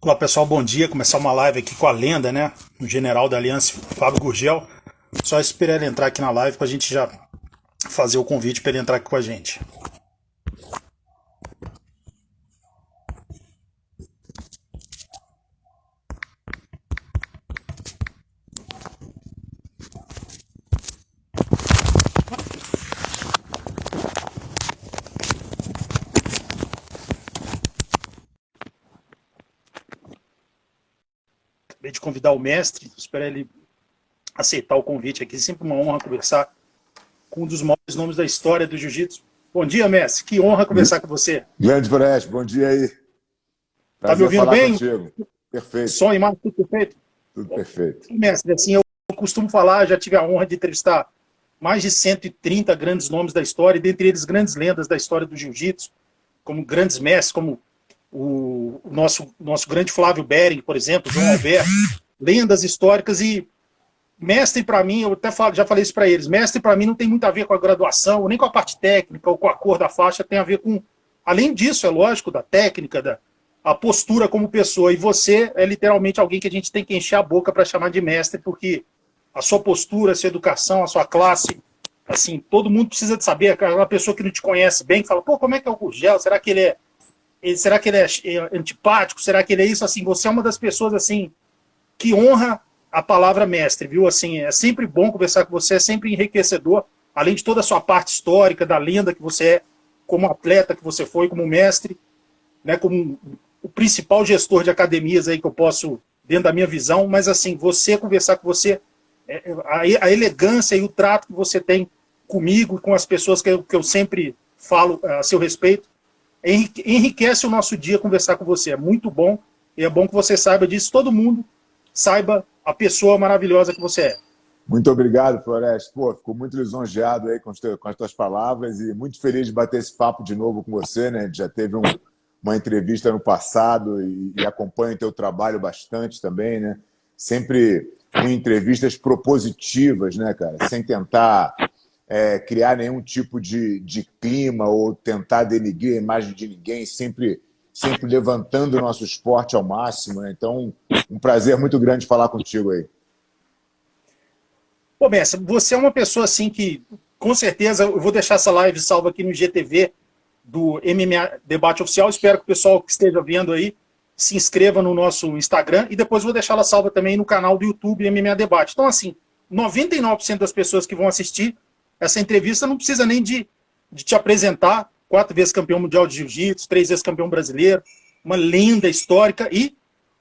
Olá pessoal, bom dia. Começar uma live aqui com a lenda, né? O general da Aliança, Fábio Gurgel. Só esperar ele entrar aqui na live para a gente já fazer o convite para ele entrar aqui com a gente. Acabei de convidar o mestre, esperar ele aceitar o convite aqui. Sempre uma honra conversar com um dos maiores nomes da história do jiu-jitsu. Bom dia, mestre. Que honra conversar com você. Grande Forest, bom dia aí. Tá me ouvindo bem? Contigo. Perfeito. Som e imagem, tudo perfeito? Tudo perfeito. Mestre, assim, eu costumo falar, já tive a honra de entrevistar mais de 130 grandes nomes da história, e dentre eles grandes lendas da história do jiu-jitsu, como grandes mestres, como o nosso grande Flávio Behring, por exemplo, João Alberto, lendas históricas. E mestre para mim, eu até já falei isso para eles, mestre para mim não tem muito a ver com a graduação, nem com a parte técnica, ou com a cor da faixa, tem a ver com, além disso, é lógico, da técnica, a postura como pessoa. E você é literalmente alguém que a gente tem que encher a boca para chamar de mestre, porque a sua postura, a sua educação, a sua classe, assim, todo mundo precisa de saber. Aquela pessoa que não te conhece bem, que fala, pô, como é que é o Gurgel? Será que ele é antipático? Será que ele é isso? Assim, você é uma das pessoas, assim, que honra a palavra mestre, viu? Assim, é sempre bom conversar com você, é sempre enriquecedor, além de toda a sua parte histórica, da lenda que você é, como atleta que você foi, como mestre, né, como o principal gestor de academias aí que eu posso, dentro da minha visão. Mas assim, você conversar com você, a elegância e o trato que você tem comigo e com as pessoas que eu sempre falo a seu respeito, enriquece o nosso dia conversar com você. É muito bom, e é bom que você saiba disso, todo mundo saiba a pessoa maravilhosa que você é. Muito obrigado, Floresta. Pô, fico muito lisonjeado aí com as tuas palavras e muito feliz de bater esse papo de novo com você, né? A gente já teve uma entrevista no passado e acompanho o teu trabalho bastante também, né? Sempre em entrevistas propositivas, né, cara? Sem tentar criar nenhum tipo de clima ou tentar denigrir a imagem de ninguém, sempre levantando o nosso esporte ao máximo, né? Então, um prazer muito grande falar contigo aí. Pô, Bessa, você é uma pessoa assim que, com certeza, eu vou deixar essa live salva aqui no GTV do MMA Debate Oficial. Espero que o pessoal que esteja vendo aí se inscreva no nosso Instagram, e depois vou deixar ela salva também no canal do YouTube MMA Debate. Então, assim, 99% das pessoas que vão assistir essa entrevista não precisa nem de te apresentar. 4 vezes campeão mundial de jiu-jitsu, 3 vezes campeão brasileiro, uma lenda histórica, e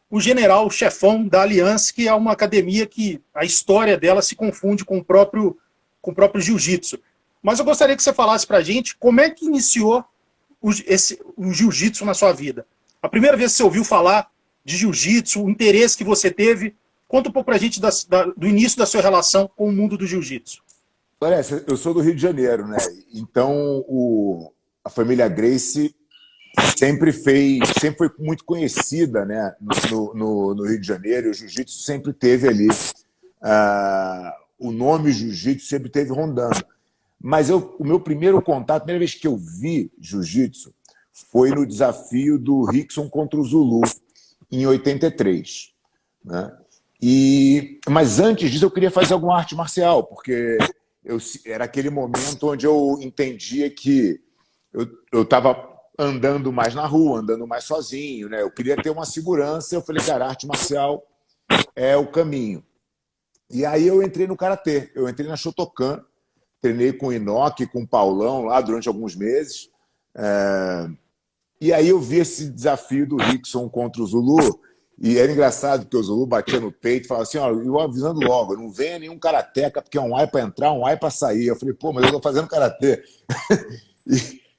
o general, o chefão da Aliança, que é uma academia que a história dela se confunde com o próprio jiu-jitsu. Mas eu gostaria que você falasse pra gente como é que iniciou o jiu-jitsu na sua vida. A primeira vez que você ouviu falar de jiu-jitsu, o interesse que você teve, conta um pouco pra gente do início da sua relação com o mundo do jiu-jitsu. Parece, eu sou do Rio de Janeiro, né? Então, a família Gracie sempre foi muito conhecida, né, no Rio de Janeiro. O jiu-jitsu sempre teve ali, o nome jiu-jitsu sempre teve rondando. Mas o meu primeiro contato, a primeira vez que eu vi jiu-jitsu, foi no desafio do Rickson contra o Zulu, em 83. Né? Mas antes disso eu queria fazer alguma arte marcial, porque era aquele momento onde eu entendia que eu estava andando mais na rua, andando mais sozinho, né? Eu queria ter uma segurança. Eu falei, cara, arte marcial é o caminho. E aí eu entrei no karatê, eu entrei na Shotokan, treinei com o Inoki, com o Paulão lá durante alguns meses. E aí eu vi esse desafio do Rickson contra o Zulu, e era engraçado porque o Zulu batia no peito e falava assim, ó, eu avisando logo, não venha nenhum karateca, porque é um ai para entrar, um ai para sair. Eu falei, pô, mas eu tô fazendo karatê.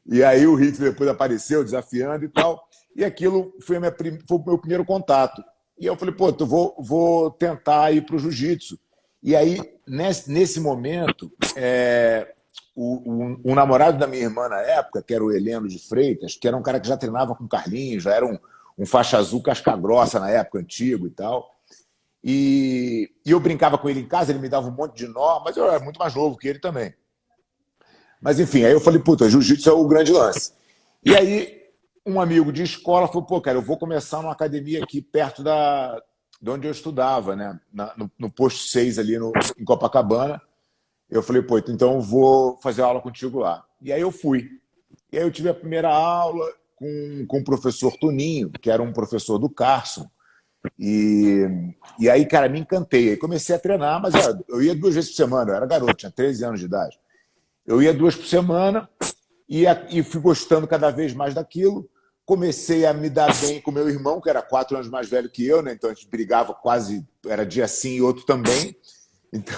E aí o Rickson depois apareceu desafiando e tal, e aquilo foi o meu primeiro contato. E eu falei, pô, eu vou tentar ir para o jiu-jitsu. E aí, nesse momento, o namorado da minha irmã na época, que era o Heleno de Freitas, que era um cara que já treinava com o Carlinhos, já era um faixa azul casca-grossa na época, antigo e tal. E eu brincava com ele em casa, ele me dava um monte de nó, mas eu era muito mais novo que ele também. Mas enfim, aí eu falei, puta, jiu-jitsu é o grande lance. E aí um amigo de escola falou, pô, cara, eu vou começar numa academia aqui perto de onde eu estudava, né? No posto 6 ali em Copacabana. Eu falei, pô, então eu vou fazer aula contigo lá. E aí eu fui. E aí eu tive a primeira aula com o professor Toninho, que era um professor do Carson. E aí, cara, me encantei. Aí comecei a treinar, mas eu ia 2 vezes por semana. Eu era garoto, tinha 13 anos de idade. Eu ia 2 por semana e fui gostando cada vez mais daquilo. Comecei a me dar bem com meu irmão, que era 4 anos mais velho que eu, né? Então a gente brigava quase, era dia sim e outro também. Então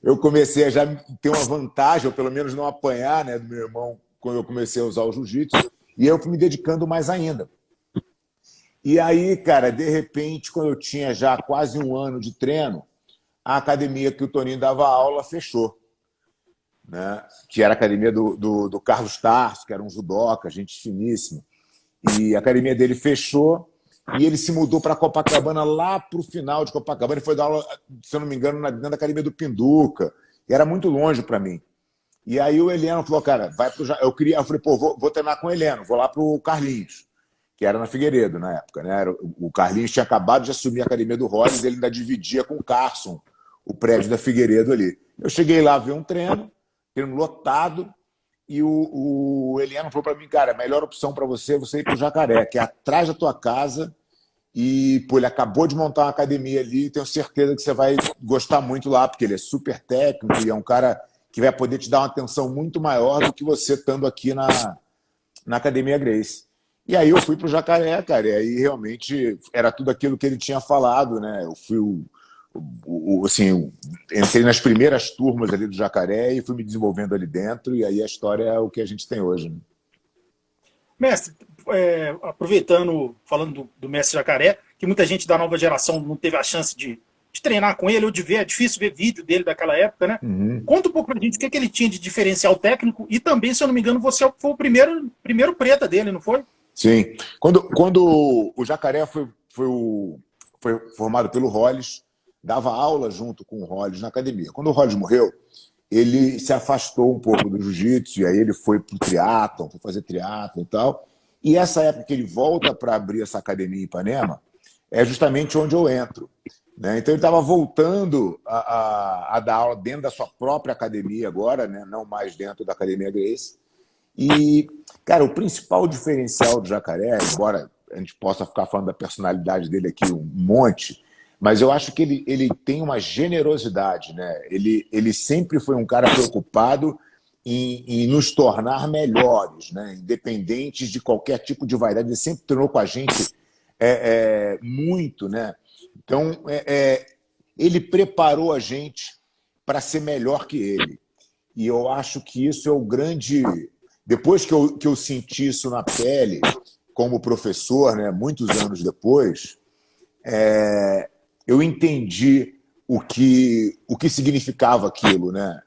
eu comecei a já ter uma vantagem, ou pelo menos não apanhar, né, do meu irmão quando eu comecei a usar o jiu-jitsu. E eu fui me dedicando mais ainda. E aí, cara, de repente, quando eu tinha já quase 1 ano de treino, a academia que o Toninho dava aula fechou. Né? Que era a academia do Carlos Tarso, que era um judoca, gente finíssima. E a academia dele fechou e ele se mudou para Copacabana, lá para o final de Copacabana. Ele foi dar aula, se eu não me engano, dentro da academia do Pinduca. E era muito longe para mim. E aí o Heleno falou, cara, vai pro... Eu falei, pô, vou treinar com o Heleno, vou lá para o Carlinhos, que era na Figueiredo na época. Né? O Carlinhos tinha acabado de assumir a academia do Rollins, ele ainda dividia com o Carson o prédio da Figueiredo ali. Eu cheguei lá, vi um treino lotado, e o Eliano falou para mim, cara, a melhor opção para você é você ir para o Jacaré, que é atrás da tua casa, e pô, ele acabou de montar uma academia ali, tenho certeza que você vai gostar muito lá, porque ele é super técnico e é um cara que vai poder te dar uma atenção muito maior do que você estando aqui na Academia Gracie. E aí eu fui para o Jacaré, cara, e aí realmente era tudo aquilo que ele tinha falado, né? Eu fui assim, entrei nas primeiras turmas ali do Jacaré e fui me desenvolvendo ali dentro, e aí a história é o que a gente tem hoje. Né? Mestre, aproveitando, falando do mestre Jacaré, que muita gente da nova geração não teve a chance de treinar com ele ou de ver, é difícil ver vídeo dele daquela época, né? Uhum. Conta um pouco pra gente o que ele tinha de diferencial técnico e também, se eu não me engano, você foi o primeiro preta dele, não foi? Sim. Quando o Jacaré foi formado pelo Rolles, dava aula junto com o Rolles na academia. Quando o Rolles morreu, ele se afastou um pouco do jiu-jitsu, e aí ele foi para o triatlon, foi fazer triatlon e tal. E essa época que ele volta para abrir essa academia em Ipanema, é justamente onde eu entro. Né? Então ele estava voltando a dar aula dentro da sua própria academia agora, né? Não mais dentro da Academia Gracie. E, cara, o principal diferencial do Jacaré, embora a gente possa ficar falando da personalidade dele aqui um monte, mas eu acho que ele tem uma generosidade, né? Ele sempre foi um cara preocupado em nos tornar melhores, né? Independentes de qualquer tipo de vaidade. Ele sempre treinou com a gente muito, né? Então, ele preparou a gente para ser melhor que ele. E eu acho que isso é o grande... Depois que eu senti isso na pele, como professor, né? Muitos anos depois... eu entendi o que significava aquilo, né?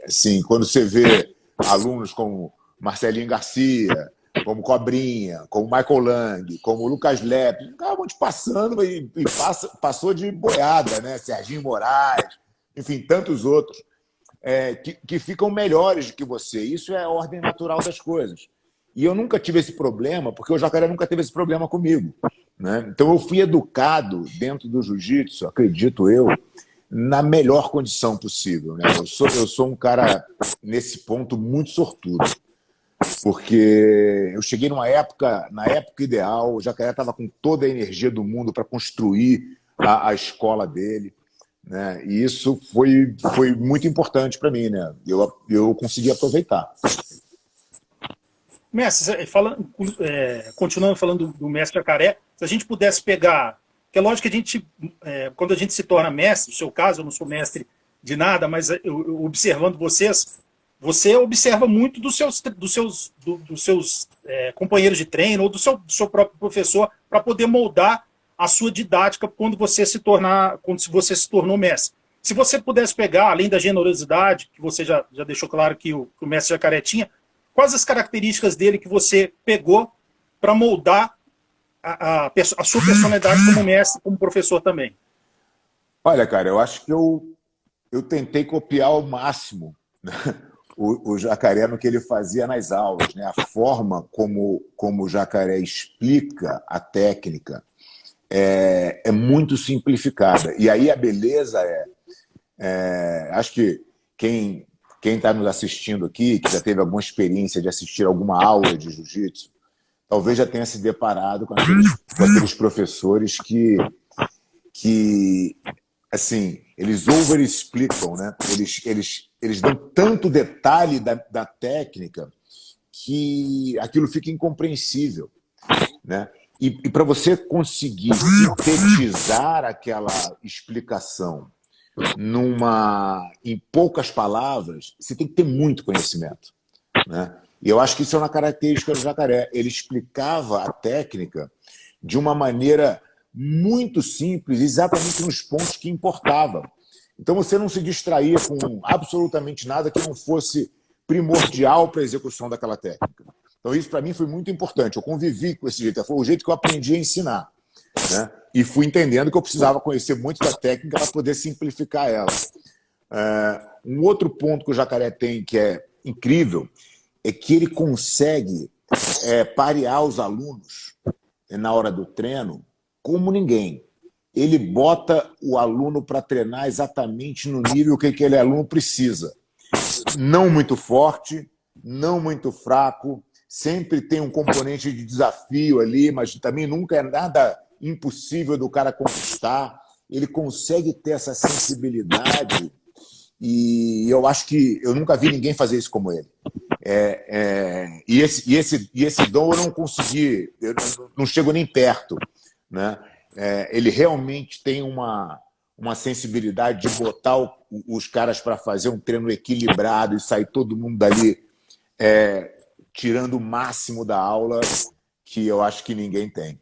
Assim, quando você vê alunos como Marcelinho Garcia, como Cobrinha, como Michael Lang, como Lucas Lepe, ficavam te passando e passou de boiada, né? Serginho Moraes, enfim, tantos outros, que ficam melhores do que você. Isso é a ordem natural das coisas. E eu nunca tive esse problema, porque o Jacaré nunca teve esse problema comigo. Né? Então eu fui educado dentro do jiu-jitsu, acredito eu, na melhor condição possível. Né? Eu sou um cara, nesse ponto, muito sortudo, porque eu cheguei na época ideal, o Jacaré estava com toda a energia do mundo para construir a escola dele, né? E isso foi muito importante para mim. Né? Eu consegui aproveitar. Mestre, continuando falando do mestre Jacaré, se a gente pudesse pegar, que é lógico que a gente, quando a gente se torna mestre, no seu caso, eu não sou mestre de nada, mas eu observando vocês, você observa muito dos seus companheiros de treino ou do seu próprio professor para poder moldar a sua didática quando você se tornou mestre. Se você pudesse pegar, além da generosidade, que você já deixou claro que o mestre Jacaré tinha, quais as características dele que você pegou para moldar a sua personalidade como mestre, como professor também? Olha, cara, eu acho que eu tentei copiar ao máximo, né? o Jacaré no que ele fazia nas aulas, né? A forma como o Jacaré explica a técnica é muito simplificada. E aí a beleza acho que quem está nos assistindo aqui, que já teve alguma experiência de assistir alguma aula de jiu-jitsu, talvez já tenha se deparado com aqueles professores que assim, eles over-explicam, né? Eles dão tanto detalhe da técnica que aquilo fica incompreensível, né? E para você conseguir sintetizar aquela explicação em poucas palavras, você tem que ter muito conhecimento, né? E eu acho que isso é uma característica do Jacaré. Ele explicava a técnica de uma maneira muito simples, exatamente nos pontos que importavam. Então você não se distraía com absolutamente nada que não fosse primordial para a execução daquela técnica. Então isso para mim foi muito importante. Eu convivi com esse jeito, foi o jeito que eu aprendi a ensinar, né? E fui entendendo que eu precisava conhecer muito da técnica para poder simplificar ela. Um outro ponto que o Jacaré tem que é incrível é que ele consegue parear os alunos na hora do treino como ninguém. Ele bota o aluno para treinar exatamente no nível que aquele aluno precisa. Não muito forte, não muito fraco, sempre tem um componente de desafio ali, mas também nunca é nada impossível do cara conquistar. Ele consegue ter essa sensibilidade e eu acho que eu nunca vi ninguém fazer isso como ele. E esse dom eu não consegui, eu não chego nem perto, né? Ele realmente tem uma sensibilidade de botar os caras para fazer um treino equilibrado e sair todo mundo dali tirando o máximo da aula, que eu acho que ninguém tem.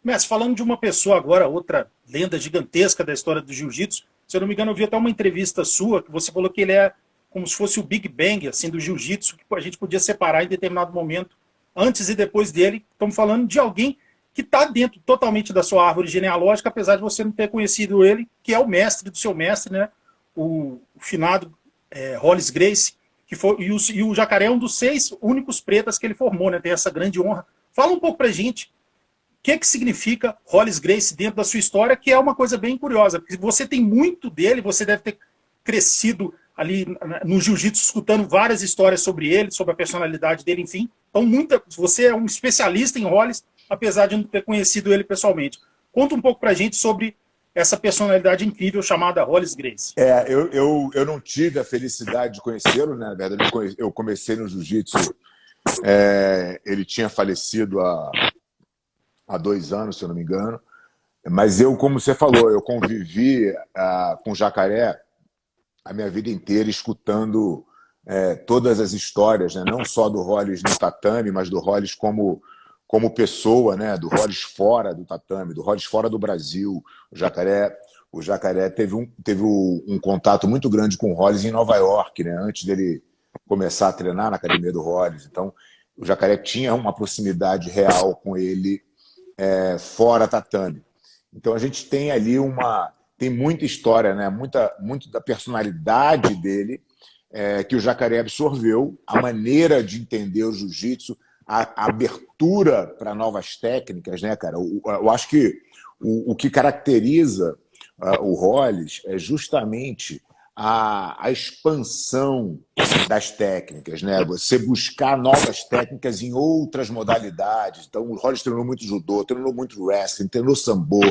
Mestre, falando de uma pessoa agora, outra lenda gigantesca da história do jiu-jitsu, se eu não me engano, eu vi até uma entrevista sua, que você falou que ele é como se fosse o Big Bang assim, do jiu-jitsu, que a gente podia separar em determinado momento, antes e depois dele. Estamos falando de alguém que está dentro totalmente da sua árvore genealógica, apesar de você não ter conhecido ele, que é o mestre do seu mestre, né? O finado Hollis Gracie, que foi, e o Jacaré é um dos 6 únicos pretas que ele formou, né? Tem essa grande honra. Fala um pouco pra gente o que significa Hollis Gracie dentro da sua história, que é uma coisa bem curiosa, porque você tem muito dele, você deve ter crescido ali no jiu-jitsu escutando várias histórias sobre ele, sobre a personalidade dele, enfim. Então, você é um especialista em Hollis, apesar de não ter conhecido ele pessoalmente. Conta um pouco pra gente sobre essa personalidade incrível chamada Hollis Gracie. Eu não tive a felicidade de conhecê-lo, né? Na verdade, eu comecei no jiu-jitsu, ele tinha falecido há 2 anos, se eu não me engano, mas eu, como você falou, eu convivi com o Jacaré a minha vida inteira, escutando todas as histórias, né? Não só do Hollis no tatame, mas do Hollis como pessoa, né? Do Hollis fora do tatame, do Hollis fora do Brasil. O Jacaré teve um contato muito grande com o Hollis em Nova York, né? Antes dele começar a treinar na academia do Hollis. Então, o Jacaré tinha uma proximidade real com ele fora tatame. Então, a gente tem ali tem muita história, né? Muito da personalidade dele que o Jacaré absorveu, a maneira de entender o jiu-jitsu, a abertura para novas técnicas, né, cara? Eu acho que o que caracteriza o Hollis é justamente a expansão das técnicas, né? Você buscar novas técnicas em outras modalidades. Então, o Hollis treinou muito judô, treinou muito wrestling, treinou sambo,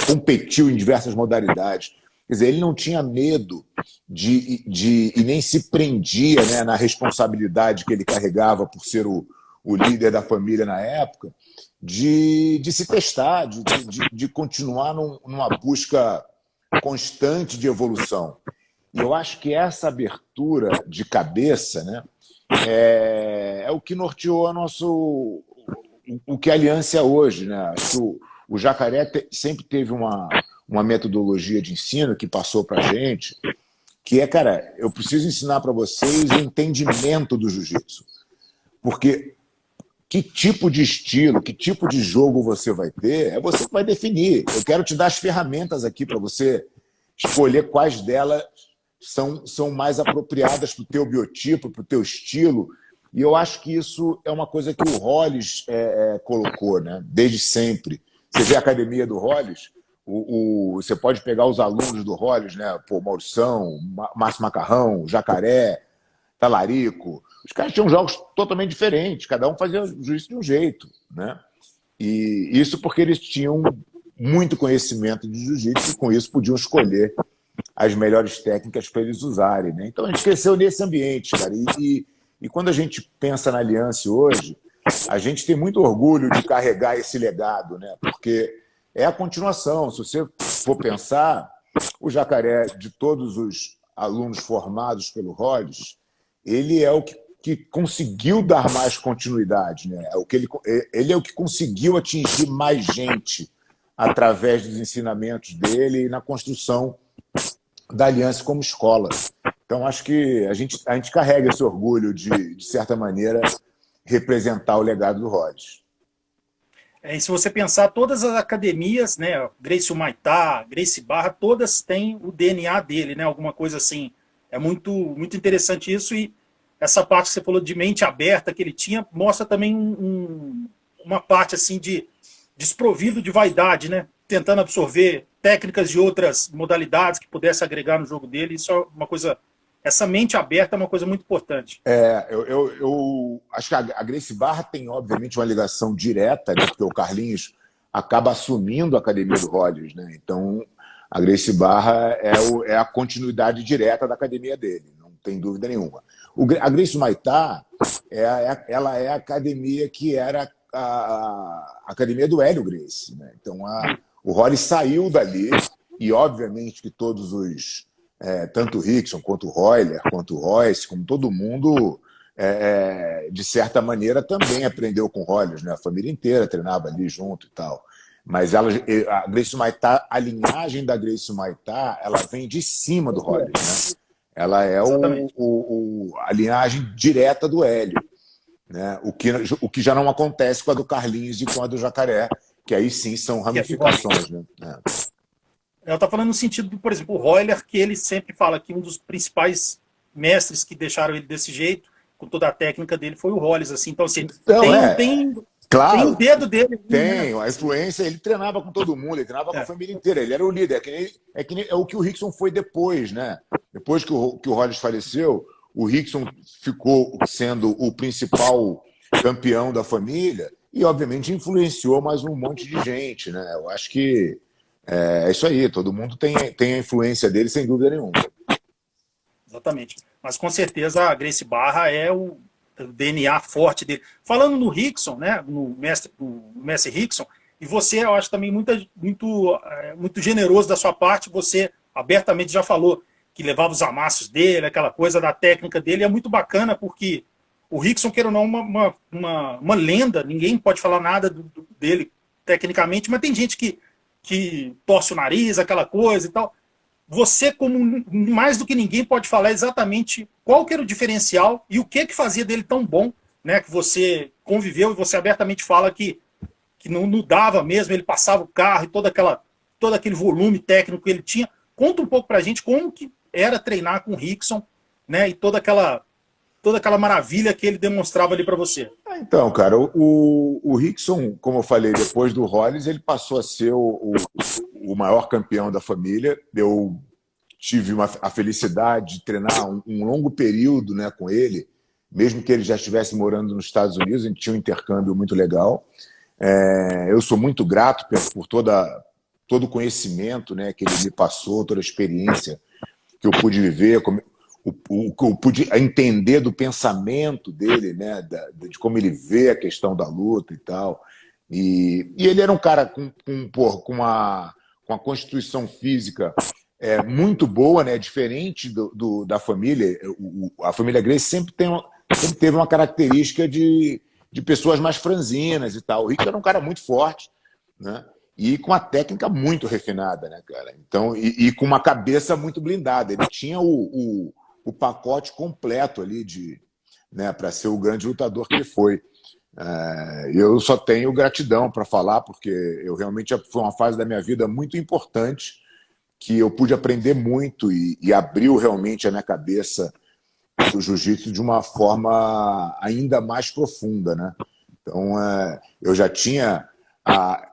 competiu em diversas modalidades. Quer dizer, ele não tinha medo e nem se prendia, né, na responsabilidade que ele carregava por ser o líder da família na época, de se testar, de continuar numa busca constante de evolução. E eu acho que essa abertura de cabeça, né, é o que norteou o que a Aliança é hoje, né? O Jacaré sempre teve uma metodologia de ensino que passou para a gente, que cara, eu preciso ensinar para vocês o entendimento do jiu-jitsu. Porque que tipo de estilo, que tipo de jogo você vai ter, é você que vai definir. Eu quero te dar as ferramentas aqui para você escolher quais delas são mais apropriadas para o teu biotipo, para o teu estilo. E eu acho que isso é uma coisa que o Hollis colocou, né? Desde sempre. Você vê a academia do Hollis, você pode pegar os alunos do Hollis, né? Pô, Maurição, Márcio Macarrão, Jacaré, Talarico. Os caras tinham jogos totalmente diferentes, cada um fazia juízo de um jeito, né? E isso porque eles tinham muito conhecimento de jiu-jitsu e com isso podiam escolher as melhores técnicas para eles usarem, né? Então a gente cresceu nesse ambiente, cara. E quando a gente pensa na Aliança hoje, a gente tem muito orgulho de carregar esse legado, né? Porque é a continuação. Se você for pensar, o Jacaré, de todos os alunos formados pelo Hollis, ele é o que conseguiu dar mais continuidade, né? Ele é o que conseguiu atingir mais gente através dos ensinamentos dele e na construção da Aliança como escola. Então, acho que a gente carrega esse orgulho de certa maneira, representar o legado do Hollis. E se você pensar, todas as academias, né, Gracie Humaitá, Gracie Barra, todas têm o DNA dele, né, alguma coisa assim. É muito, muito interessante isso, e essa parte que você falou de mente aberta que ele tinha, mostra também uma parte assim de desprovido de vaidade, né, tentando absorver técnicas de outras modalidades que pudesse agregar no jogo dele. Isso é uma coisa, essa mente aberta é uma coisa muito importante. Eu acho que a Gracie Barra tem, obviamente, uma ligação direta, né, porque o Carlinhos acaba assumindo a academia do Hollis, né? Então, a Gracie Barra é a continuidade direta da academia dele, não tem dúvida nenhuma. A Gracie Humaitá, ela é a academia que era a academia do Hélio Gracie, né? Então, o Hollis saiu dali e, obviamente, que todos os tanto o Rickson, quanto o Royler, quanto o Royce, como todo mundo, de certa maneira, também aprendeu com o Hollis, né? A família inteira treinava ali junto e tal. Mas a Gracie Humaitá, a linhagem da Gracie Humaitá, ela vem de cima do Hollis, né? Ela é a linhagem direta do Hélio, né? O que já não acontece com a do Carlinhos e com a do Jacaré, que aí sim são ramificações, né? Eu estava falando no sentido, por exemplo, o Royler, que ele sempre fala que um dos principais mestres que deixaram ele desse jeito, com toda a técnica dele, foi o Hollis, assim. Então, assim, claro, tem o dedo dele. Tem, a influência, ele treinava com todo mundo, ele treinava com a família inteira, ele era o líder, é o que o Rickson foi depois, né? Depois que o Hollis faleceu, o Rickson ficou sendo o principal campeão da família e, obviamente, influenciou mais um monte de gente, né? Eu acho que é isso aí, todo mundo tem a influência dele, sem dúvida nenhuma. Exatamente. Mas com certeza a Gracie Barra é o DNA forte dele. Falando no Rickson, né, no mestre Rickson, e você, eu acho também muito generoso da sua parte, você abertamente já falou que levava os amassos dele, aquela coisa da técnica dele, é muito bacana porque o Rickson, queira ou não, uma lenda, ninguém pode falar nada dele tecnicamente, mas tem gente que torce o nariz, aquela coisa e tal. Você, como mais do que ninguém, pode falar exatamente qual que era o diferencial e o que fazia dele tão bom, né? Que você conviveu e você abertamente fala que não dava mesmo, ele passava o carro e todo aquele volume técnico que ele tinha. Conta um pouco pra gente como que era treinar com o Rickson, né? E toda aquela maravilha que ele demonstrava ali para você. Então, cara, o Rickson, como eu falei, depois do Hollis, ele passou a ser o maior campeão da família. Eu tive a felicidade de treinar um longo período, né, com ele, mesmo que ele já estivesse morando nos Estados Unidos, a gente tinha um intercâmbio muito legal. Eu sou muito grato por todo o conhecimento, né, que ele me passou, toda a experiência que eu pude viver, o que eu pude entender do pensamento dele, né, de como ele vê a questão da luta e tal. E ele era um cara com uma constituição física muito boa, né, diferente da família. A família Gracie sempre teve uma característica de pessoas mais franzinas e tal. O Rick era um cara muito forte, né, e com a técnica muito refinada, né, cara? Então, e com uma cabeça muito blindada. Ele tinha o pacote completo ali né, para ser o grande lutador que ele foi. Eu só tenho gratidão para falar, porque eu realmente foi uma fase da minha vida muito importante que eu pude aprender muito e abriu realmente a minha cabeça do jiu-jitsu de uma forma ainda mais profunda, né? Então, eu já tinha,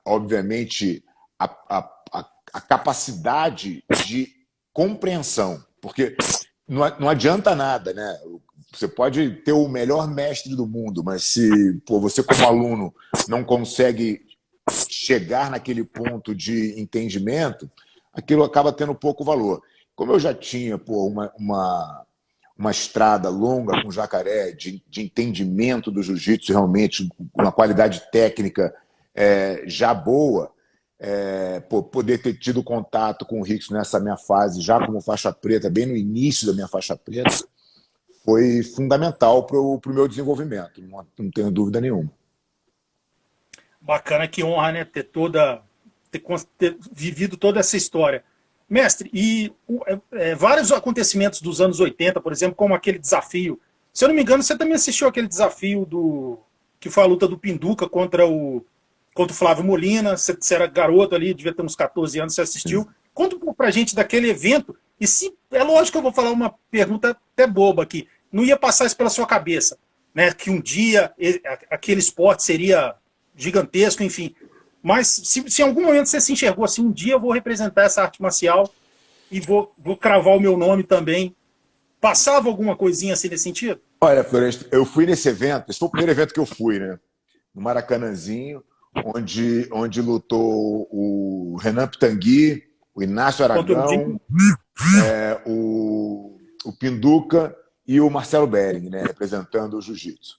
obviamente, a capacidade de compreensão, porque não adianta nada, né? Você pode ter o melhor mestre do mundo, mas se você, como aluno, não consegue chegar naquele ponto de entendimento, aquilo acaba tendo pouco valor. Como eu já tinha uma estrada longa com Jacaré, de entendimento do jiu-jitsu realmente, com uma qualidade técnica já boa, poder ter tido contato com o Rickson nessa minha fase, já como faixa preta, bem no início da minha faixa preta, foi fundamental para o meu desenvolvimento, não tenho dúvida nenhuma. Bacana, que honra, né? Ter vivido toda essa história. Mestre, e vários acontecimentos dos anos 80, por exemplo, como aquele desafio. Se eu não me engano, você também assistiu aquele desafio que foi a luta do Pinduca contra o Flávio Molina. Você era garoto ali, devia ter uns 14 anos, você assistiu. Conta um pouco pra gente daquele evento. E se é lógico que eu vou falar uma pergunta até boba aqui. Não ia passar isso pela sua cabeça, né? Que um dia aquele esporte seria gigantesco, enfim. Mas se em algum momento você se enxergou assim, um dia eu vou representar essa arte marcial e vou cravar o meu nome também. Passava alguma coisinha assim nesse sentido? Olha, Florencio, eu fui nesse evento, esse foi o primeiro evento que eu fui, né? No Maracanãzinho, onde lutou o Renan Pitangui, o Inácio Aragão, o Pinduca e o Marcelo Bering, né? Representando o jiu-jitsu.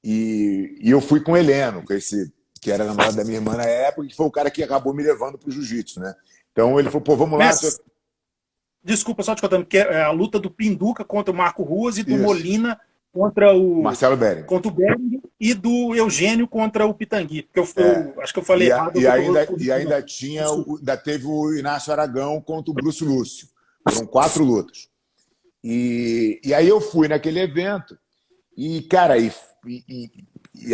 E eu fui com o Heleno, que era namorado da minha irmã na época, que foi o cara que acabou me levando para o jiu-jitsu, né? Então ele falou, pô, vamos lá. Desculpa, só te contando, que é a luta do Pinduca contra o Marco Ruas e do Molina contra o Marcelo Bering. Contra o Bering e do Eugênio contra o Pitangui. Porque acho que eu falei errado. Ainda teve o Inácio Aragão contra o Bruce Lúcio. Foram 4 lutas. E aí eu fui naquele evento e, cara, e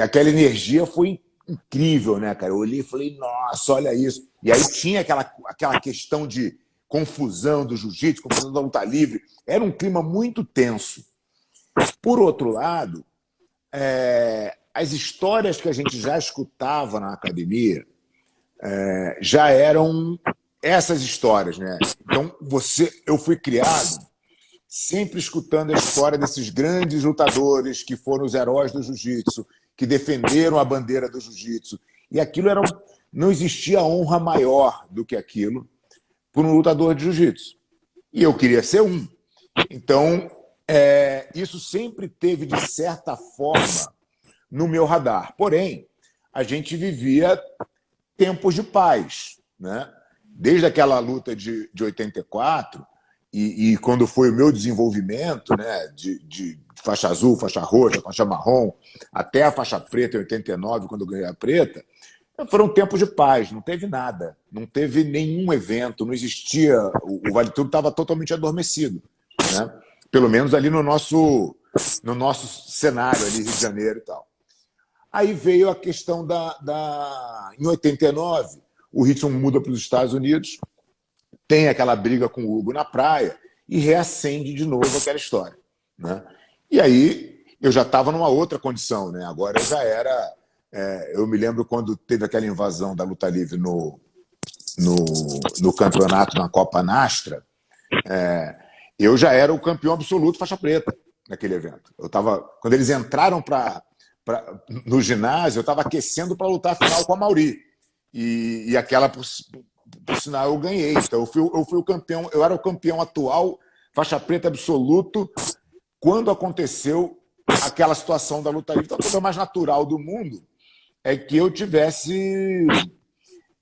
aquela energia foi incrível, né, cara? Eu olhei e falei, nossa, olha isso. E aí tinha aquela questão de confusão do jiu-jitsu, confusão da luta livre. Era um clima muito tenso. Por outro lado, as histórias que a gente já escutava na academia já eram essas histórias, né? Então, eu fui criado sempre escutando a história desses grandes lutadores que foram os heróis do jiu-jitsu, que defenderam a bandeira do jiu-jitsu. E aquilo não existia honra maior do que aquilo por um lutador de jiu-jitsu. E eu queria ser um. Então, isso sempre teve, de certa forma, no meu radar. Porém, a gente vivia tempos de paz, né? Desde aquela luta de 84, e quando foi o meu desenvolvimento, né, de faixa azul, faixa roxa, faixa marrom, até a faixa preta em 89, quando eu ganhei a preta, foram tempos de paz, não teve nada, não teve nenhum evento, não existia, o Vale Tudo estava totalmente adormecido, né? Pelo menos ali no nosso cenário, ali, Rio de Janeiro e tal. Aí veio a questão em 89, o Rickson muda para os Estados Unidos, tem aquela briga com o Hugo na praia e reacende de novo aquela história, né? E aí eu já estava numa outra condição, né? Agora eu já era... eu me lembro quando teve aquela invasão da luta livre no campeonato, na Copa Nastra, eu já era o campeão absoluto faixa preta naquele evento. Quando eles entraram no ginásio, eu estava aquecendo para lutar a final com a Mauri. E aquela, por sinal, eu ganhei. Então eu fui o campeão, eu era o campeão atual, faixa preta absoluto, quando aconteceu aquela situação da luta livre. Então a coisa mais natural do mundo é que eu tivesse,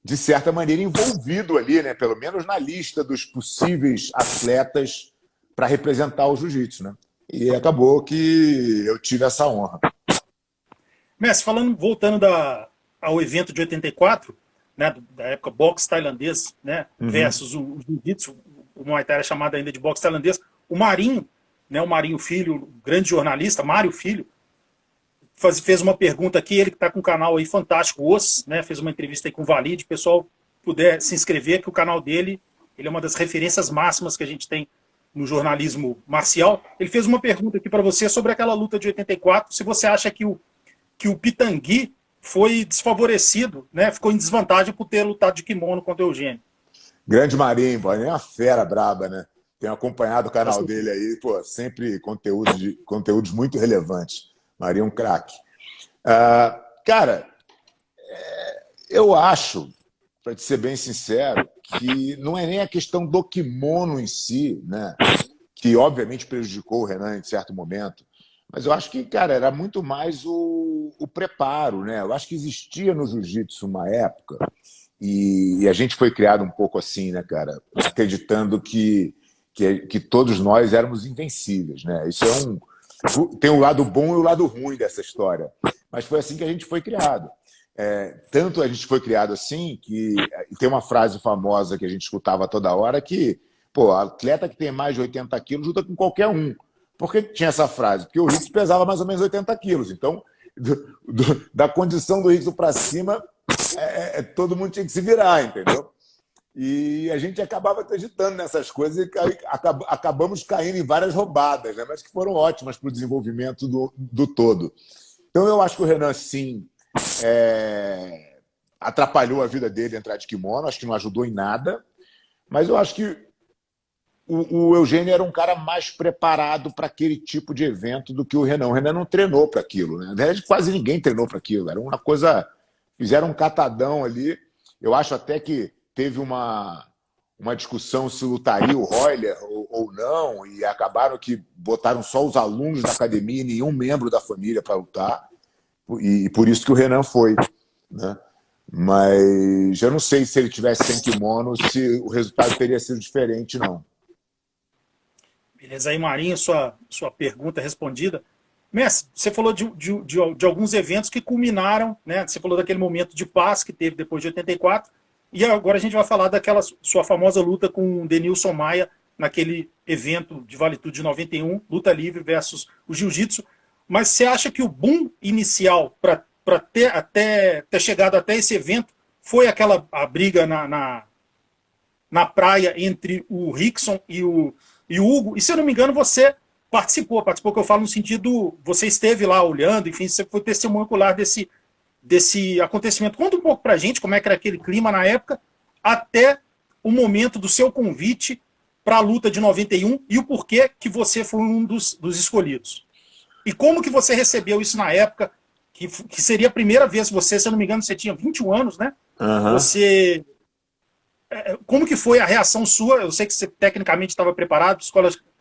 de certa maneira, envolvido ali, né? Pelo menos na lista dos possíveis atletas para representar o jiu-jitsu, né? E acabou que eu tive essa honra. Mestre, voltando ao evento de 84, né, da época boxe tailandês, né, versus o jiu-jitsu, o Muay Thai era chamado ainda de boxe tailandês, o Marinho, né, o Marinho Filho, o grande jornalista, Mário Filho, fez uma pergunta aqui, ele que está com um canal aí fantástico, né, fez uma entrevista aí com o Valide, o pessoal puder se inscrever, que o canal dele ele é uma das referências máximas que a gente tem no jornalismo marcial. Ele fez uma pergunta aqui para você sobre aquela luta de 84, se você acha que o Pitangui foi desfavorecido, né? Ficou em desvantagem por ter lutado de kimono contra o Eugênio. Grande Marinho, pô, é uma fera braba, né? Tenho acompanhado o canal dele aí, pô, sempre conteúdos muito relevantes. Marinho é um craque. Cara, eu acho, para te ser bem sincero, que não é nem a questão do kimono em si, né? Que obviamente prejudicou o Renan em certo momento, mas eu acho que, cara, era muito mais o preparo, né? Eu acho que existia no jiu-jitsu uma época, e a gente foi criado um pouco assim, né, cara? Acreditando que todos nós éramos invencíveis, né? Isso tem o lado bom e o lado ruim dessa história. Mas foi assim que a gente foi criado. Tanto a gente foi criado assim, que tem uma frase famosa que a gente escutava toda hora que, pô, atleta que tem mais de 80 quilos luta com qualquer um. Por que tinha essa frase? Porque o Rickson pesava mais ou menos 80 quilos. Então, da condição do Rickson para cima, todo mundo tinha que se virar, entendeu? E a gente acabava acreditando nessas coisas e acabamos caindo em várias roubadas, né? Mas que foram ótimas para o desenvolvimento do todo. Então, eu acho que o Renan, sim, atrapalhou a vida dele entrar de kimono, acho que não ajudou em nada, mas eu acho que o Eugênio era um cara mais preparado para aquele tipo de evento do que o Renan. O Renan não treinou para aquilo, né? Na verdade, quase ninguém treinou para aquilo. Era uma coisa. Fizeram um catadão ali. Eu acho até que teve uma discussão se lutaria o Royler ou não, e acabaram que botaram só os alunos da academia e nenhum membro da família para lutar. E por isso que o Renan foi, né? Mas eu não sei se ele tivesse sem kimono, se o resultado teria sido diferente, não. Beleza, aí, Marinho, sua pergunta respondida. Mestre, você falou de alguns eventos que culminaram, né? Você falou daquele momento de paz que teve depois de 84, e agora a gente vai falar daquela sua famosa luta com o Denilson Maia, naquele evento de Vale Tudo de 91, luta livre versus o jiu-jitsu. Mas você acha que o boom inicial para ter chegado até esse evento foi a briga na praia entre o Rickson e o Hugo? E se eu não me engano, você participou que eu falo no sentido, você esteve lá olhando, enfim, você foi testemunho ocular desse acontecimento. Conta um pouco pra gente como é que era aquele clima na época, até o momento do seu convite para a luta de 91 e o porquê que você foi um dos escolhidos. E como que você recebeu isso na época, que seria a primeira vez você, se eu não me engano, você tinha 21 anos, né? Uhum. Você... Como que foi a reação sua? Eu sei que você tecnicamente estava preparado,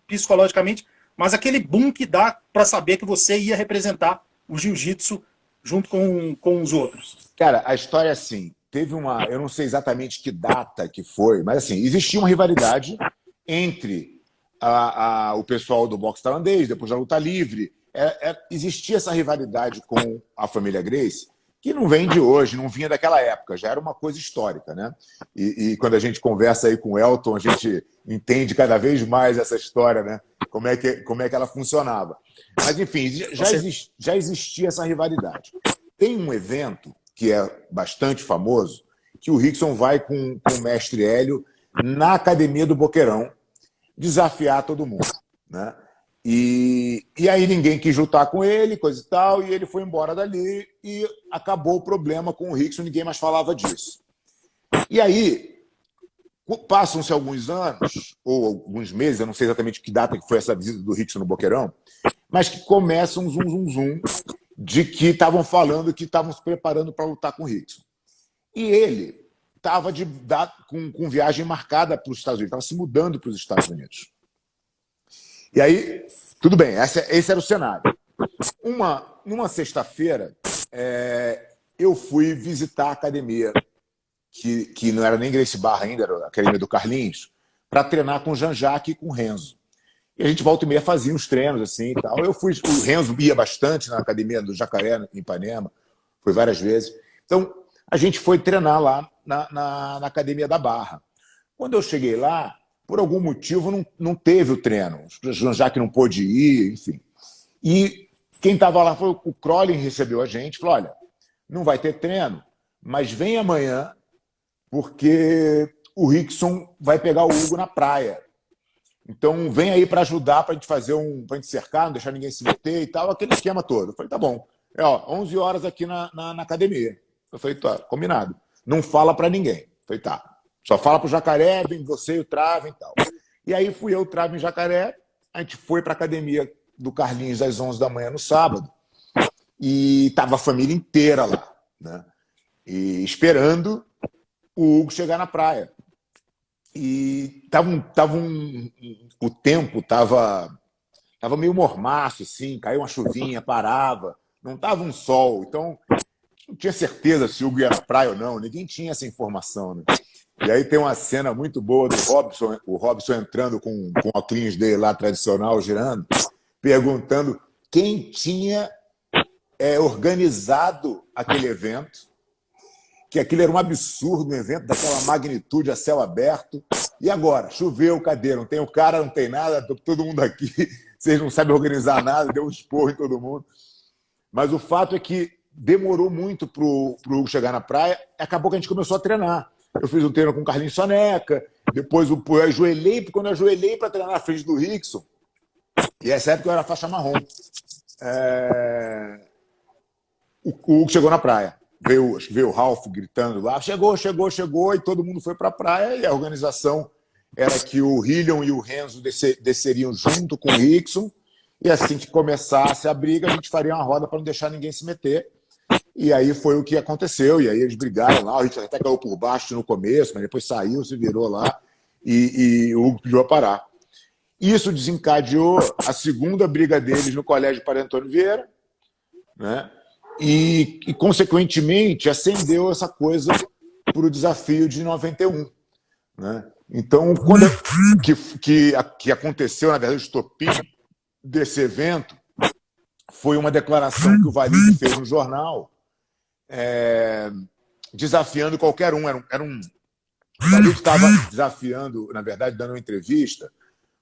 psicologicamente, mas aquele boom que dá para saber que você ia representar o jiu-jitsu junto com os outros. Cara, a história é assim, teve eu não sei exatamente que data que foi, mas assim, existia uma rivalidade entre o pessoal do boxe tailandês, depois da luta livre. Existia essa rivalidade com a família Gracie, que não vem de hoje, não vinha daquela época, já era uma coisa histórica, né? E quando a gente conversa aí com o Elton, a gente entende cada vez mais essa história, né? Como é que ela funcionava. Mas, enfim, já existia essa rivalidade. Tem um evento que é bastante famoso, que o Rickson vai com o mestre Hélio na academia do Boqueirão desafiar todo mundo, né? E aí ninguém quis lutar com ele, coisa e tal, e ele foi embora dali e acabou o problema com o Rickson, ninguém mais falava disso. E aí, passam-se alguns anos, ou alguns meses, eu não sei exatamente que data que foi essa visita do Rickson no Boqueirão, mas que começa um zum de que estavam falando que estavam se preparando para lutar com o Rickson. E ele estava com viagem marcada para os Estados Unidos, estava se mudando para os Estados Unidos. E aí, tudo bem, esse era o cenário. Numa sexta-feira, eu fui visitar a academia, que não era nem Gracie Barra ainda, era a academia do Carlinhos, para treinar com o Jean-Jacques e com o Renzo. E a gente volta e meia fazia uns treinos assim e tal. O Renzo ia bastante na academia do Jacaré, em Ipanema, foi várias vezes. Então, a gente foi treinar lá na academia da Barra. Quando eu cheguei lá, por algum motivo, não teve o treino. O Jean-Jacques não pôde ir, enfim. E quem estava lá foi o Crowley, recebeu a gente, falou, olha, não vai ter treino, mas vem amanhã, porque o Rickson vai pegar o Hugo na praia. Então, vem aí para ajudar, para a gente fazer pra gente cercar, não deixar ninguém se meter e tal, aquele esquema todo. Eu falei, tá bom. 11 horas aqui na academia. Eu falei, tá, combinado. Não fala para ninguém. Eu falei, tá. Só fala pro Jacaré, vem você e o Trave e tal. E aí fui eu, o Trave e o Jacaré. A gente foi para a academia do Carlinhos às 11 da manhã no sábado. E tava a família inteira lá, né? E esperando o Hugo chegar na praia. E o tempo tava meio mormaço, assim, caiu uma chuvinha, parava, não tava um sol, então não tinha certeza se o Hugo ia na praia ou não, ninguém tinha essa informação, né? E aí tem uma cena muito boa do Robson, o Robson entrando com o óculos dele lá, tradicional, girando, perguntando quem tinha organizado aquele evento, que aquilo era um absurdo, um evento daquela magnitude a céu aberto. E agora? Choveu, cadê? Não tem o cara, não tem nada, todo mundo aqui, vocês não sabem organizar nada, deu um esporro em todo mundo. Mas o fato é que demorou muito para o Hugo chegar na praia, acabou que a gente começou a treinar. Eu fiz um treino com o Carlinhos Soneca, depois eu ajoelhei, porque quando eu ajoelhei para treinar na frente do Rickson, e essa época eu era faixa marrom, o Hugo chegou na praia. Acho que veio o Ralf gritando lá, chegou, e todo mundo foi para a praia, e a organização era que o Hillion e o Renzo desceriam junto com o Rickson, e assim que começasse a briga, a gente faria uma roda para não deixar ninguém se meter. E aí foi o que aconteceu, e aí eles brigaram lá, o Rickson até caiu por baixo no começo, mas depois saiu, se virou lá, e o Hugo pediu a parar. Isso desencadeou a segunda briga deles no colégio Padre Antônio Vieira, né? E, consequentemente, acendeu essa coisa para o desafio de 91. Né? Então, quando que aconteceu, na verdade, o estopim desse evento foi uma declaração que o Valide fez no jornal, desafiando qualquer um. O Valide estava desafiando, na verdade, dando uma entrevista,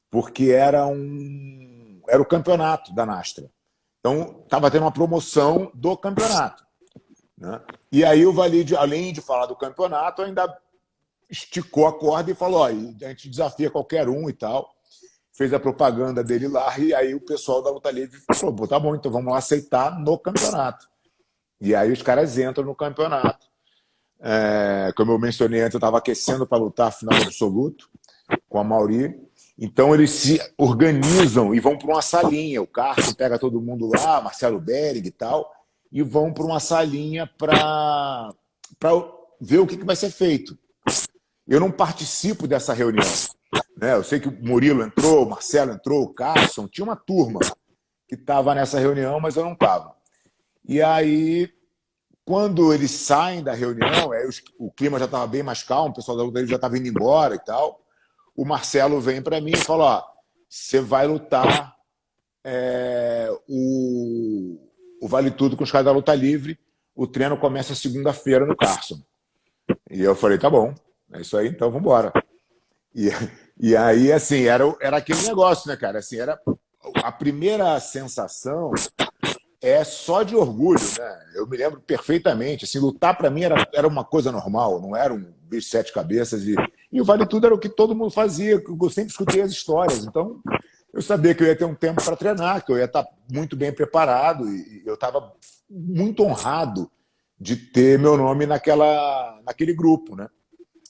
porque era o campeonato da Nastra. Então, estava tendo uma promoção do campeonato. Né? E aí o Valide, além de falar do campeonato, ainda esticou a corda e falou, a gente desafia qualquer um e tal. Fez a propaganda dele lá, e aí o pessoal da Luta Livre falou, tá bom, então vamos lá aceitar no campeonato. E aí os caras entram no campeonato. Como eu mencionei antes, eu estava aquecendo para lutar final absoluto com a Mauri. Então eles se organizam e vão para uma salinha. O Carson pega todo mundo lá, Marcelo Bering e tal, e vão para uma salinha para ver o que vai ser feito. Eu não participo dessa reunião. Né? Eu sei que o Murilo entrou, o Marcelo entrou, o Carson, tinha uma turma que estava nessa reunião, mas eu não estava. E aí, quando eles saem da reunião, o clima já estava bem mais calmo, o pessoal da luta já estava indo embora e tal. O Marcelo vem para mim e fala, você vai lutar o Vale Tudo com os caras da Luta Livre, o treino começa segunda-feira no Carson. E eu falei, tá bom, é isso aí, então vamos embora. E aí, assim, era aquele negócio, né, cara? Assim, era a primeira sensação só de orgulho, né? Eu me lembro perfeitamente, assim, lutar para mim era uma coisa normal, não era um bicho de sete cabeças e o Vale Tudo era o que todo mundo fazia, eu sempre escutei as histórias, então eu sabia que eu ia ter um tempo para treinar, que eu ia estar muito bem preparado e eu estava muito honrado de ter meu nome naquele grupo, né?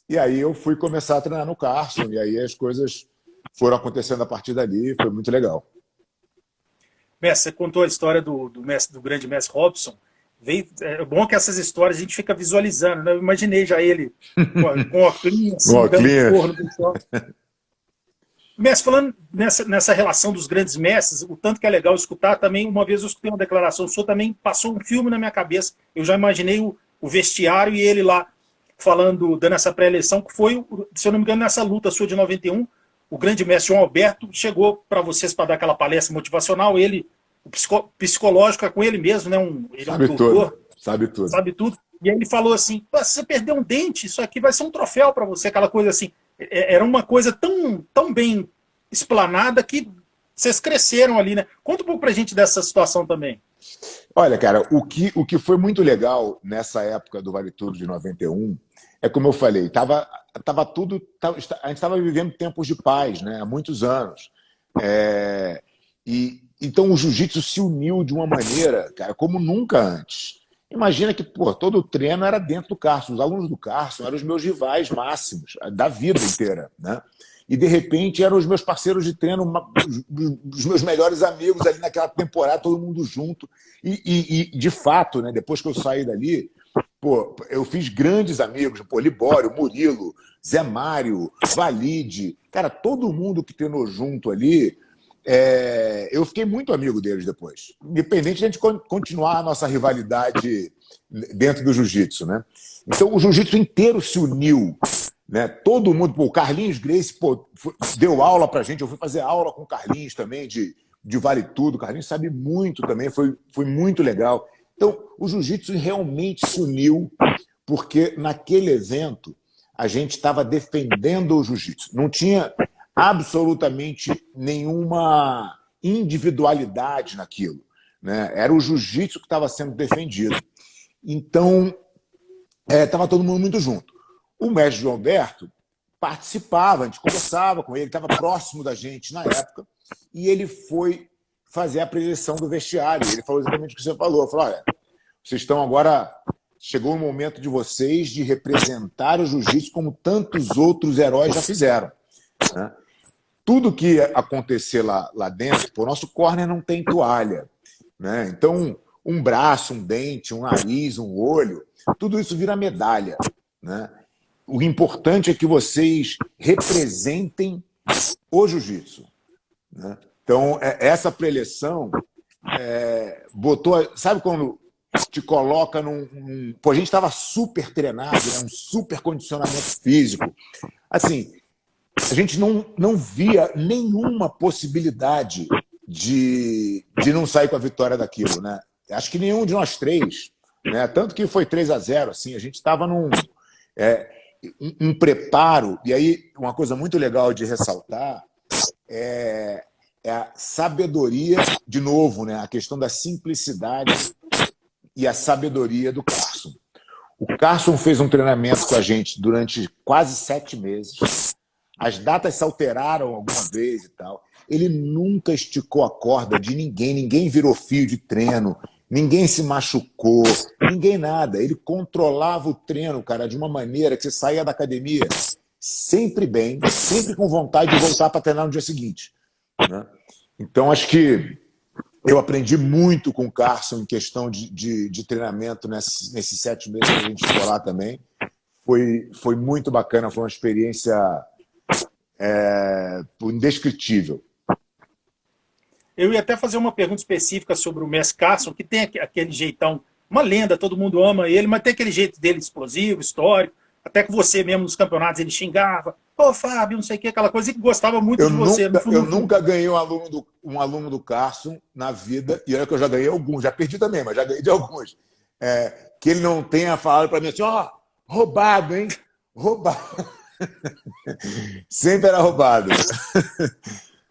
E aí eu fui começar a treinar no Carson, e aí as coisas foram acontecendo a partir dali, foi muito legal. Mestre, você contou a história do grande mestre Robson. É bom que essas histórias a gente fica visualizando, né? Eu imaginei já ele com óculos, dando porra no pessoal. Mestre, falando nessa relação dos grandes mestres, o tanto que é legal escutar, também, uma vez eu escutei uma declaração sua, também passou um filme na minha cabeça. Eu já imaginei o vestiário e ele lá falando, dando essa pré-eleição, que foi, se eu não me engano, nessa luta sua de 91, o grande mestre João Alberto chegou para vocês para dar aquela palestra motivacional, ele, o psicológico é com ele mesmo, né? Ele é um doutor, sabe tudo. Sabe tudo. E aí ele falou assim, se você perder um dente, isso aqui vai ser um troféu para você, aquela coisa assim. Era uma coisa tão bem explanada que vocês cresceram ali, né? Conta um pouco pra gente dessa situação também. Olha, cara, o que foi muito legal nessa época do Vale Tudo de 91 é como eu falei, a gente estava vivendo tempos de paz, né, há muitos anos. E então o jiu-jitsu se uniu de uma maneira, cara, como nunca antes. Imagina que, pô, todo o treino era dentro do Carson. Os alunos do Carson eram os meus rivais máximos da vida inteira, né? E de repente eram os meus parceiros de treino, os meus melhores amigos ali naquela temporada, todo mundo junto. E de fato, né, depois que eu saí dali, pô, eu fiz grandes amigos, pô, Libório, Murilo, Zé Mário, Valide, cara, todo mundo que treinou junto ali, eu fiquei muito amigo deles depois. Independente de a gente continuar a nossa rivalidade dentro do jiu-jitsu, né? Então o jiu-jitsu inteiro se uniu, né? Todo mundo, pô, o Carlinhos Gracie, pô, deu aula pra gente, eu fui fazer aula com o Carlinhos também de Vale Tudo, o Carlinhos sabe muito também, foi muito legal. Então o jiu-jitsu realmente se uniu porque naquele evento a gente estava defendendo o jiu-jitsu. Não tinha absolutamente nenhuma individualidade naquilo, né? Era o jiu-jitsu que estava sendo defendido. Então, estava todo mundo muito junto. O mestre João Alberto participava, a gente conversava com ele, estava próximo da gente na época, e ele foi fazer a preleção do vestiário. Ele falou exatamente o que você falou. Falou, olha, vocês estão agora... Chegou o momento de vocês de representar o jiu-jitsu como tantos outros heróis já fizeram, né? Tudo que acontecer lá dentro, o nosso corner não tem toalha, né? Então, um braço, um dente, um nariz, um olho, tudo isso vira medalha, né? O importante é que vocês representem o jiu-jitsu, né? Então, essa preleção botou... Sabe quando te coloca Pô, a gente estava super treinado, né? Um super condicionamento físico. Assim, a gente não via nenhuma possibilidade de não sair com a vitória daquilo, né? Acho que nenhum de nós três, né? Tanto que foi 3-0, assim, a gente estava num preparo. E aí, uma coisa muito legal de ressaltar é a sabedoria, de novo, né? A questão da simplicidade e a sabedoria do Carson. O Carson fez um treinamento com a gente durante quase 7 meses. As datas se alteraram alguma vez e tal. Ele nunca esticou a corda de ninguém, ninguém virou fio de treino, ninguém se machucou, ninguém nada. Ele controlava o treino, cara, de uma maneira que você saía da academia sempre bem, sempre com vontade de voltar para treinar no dia seguinte, né? Então, acho que eu aprendi muito com o Carson em questão de treinamento nesses 7 meses que a gente ficou lá também. Foi muito bacana, foi uma experiência indescritível. Eu ia até fazer uma pergunta específica sobre o Messi Carson, que tem aquele jeitão, uma lenda, todo mundo ama ele, mas tem aquele jeito dele explosivo, histórico, até que você mesmo nos campeonatos ele xingava, pô, Fábio, não sei o que, aquela coisa, e que gostava muito de você. Eu nunca ganhei um aluno do Carson na vida, e olha que eu já ganhei alguns, já perdi também, mas já ganhei de alguns, que ele não tenha falado para mim assim, ó, roubado, hein? Roubado. Sempre era roubado.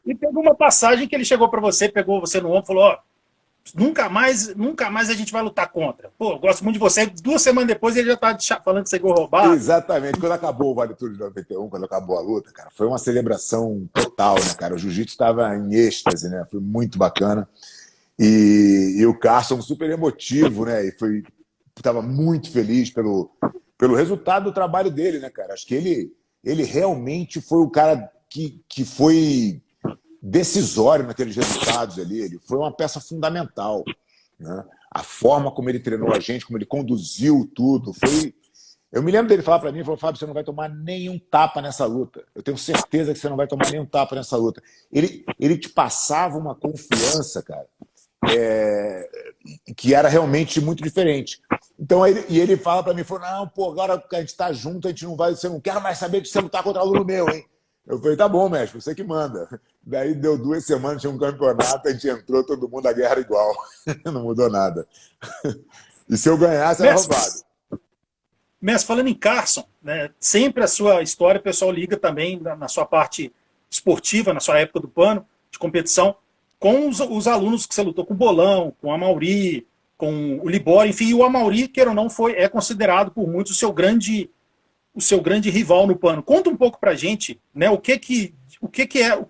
E teve uma passagem que ele chegou para você, pegou você no ombro e falou, ó, nunca mais a gente vai lutar contra. Pô, eu gosto muito de você. 2 semanas depois ele já tá falando que você chegou roubado. Exatamente. Quando acabou o Vale Tudo de 91, quando acabou a luta, cara, foi uma celebração total, né, cara? O jiu-jitsu estava em êxtase, né? Foi muito bacana. E o Carson super emotivo, né? E estava muito feliz pelo resultado do trabalho dele, né, cara? Acho que ele realmente foi o cara que foi decisório naqueles resultados ali. Ele foi uma peça fundamental, né? A forma como ele treinou a gente, como ele conduziu tudo, foi... Eu me lembro dele falar para mim, ele falou, Fábio, você não vai tomar nenhum tapa nessa luta. Eu tenho certeza que você não vai tomar nenhum tapa nessa luta. Ele te passava uma confiança, cara, que era realmente muito diferente. Então, ele fala para mim, falou, não, pô, agora que a gente tá junto, a gente não vai, você não quer mais saber de você lutar contra aluno meu, hein? Eu falei, tá bom, mestre, você que manda. Daí deu 2 semanas, tinha um campeonato, a gente entrou, todo mundo, a guerra era igual. Não mudou nada. E se eu ganhasse, era roubado. Mestre, falando em Carson, né, sempre a sua história, o pessoal liga também na sua parte esportiva, na sua época do pano, de competição, com os alunos que você lutou com o Bolão, com a Mauri, com o Libório, enfim, e o Amauri, queira ou não, é considerado por muitos o seu grande rival no pano. Conta um pouco pra gente, né, o que é,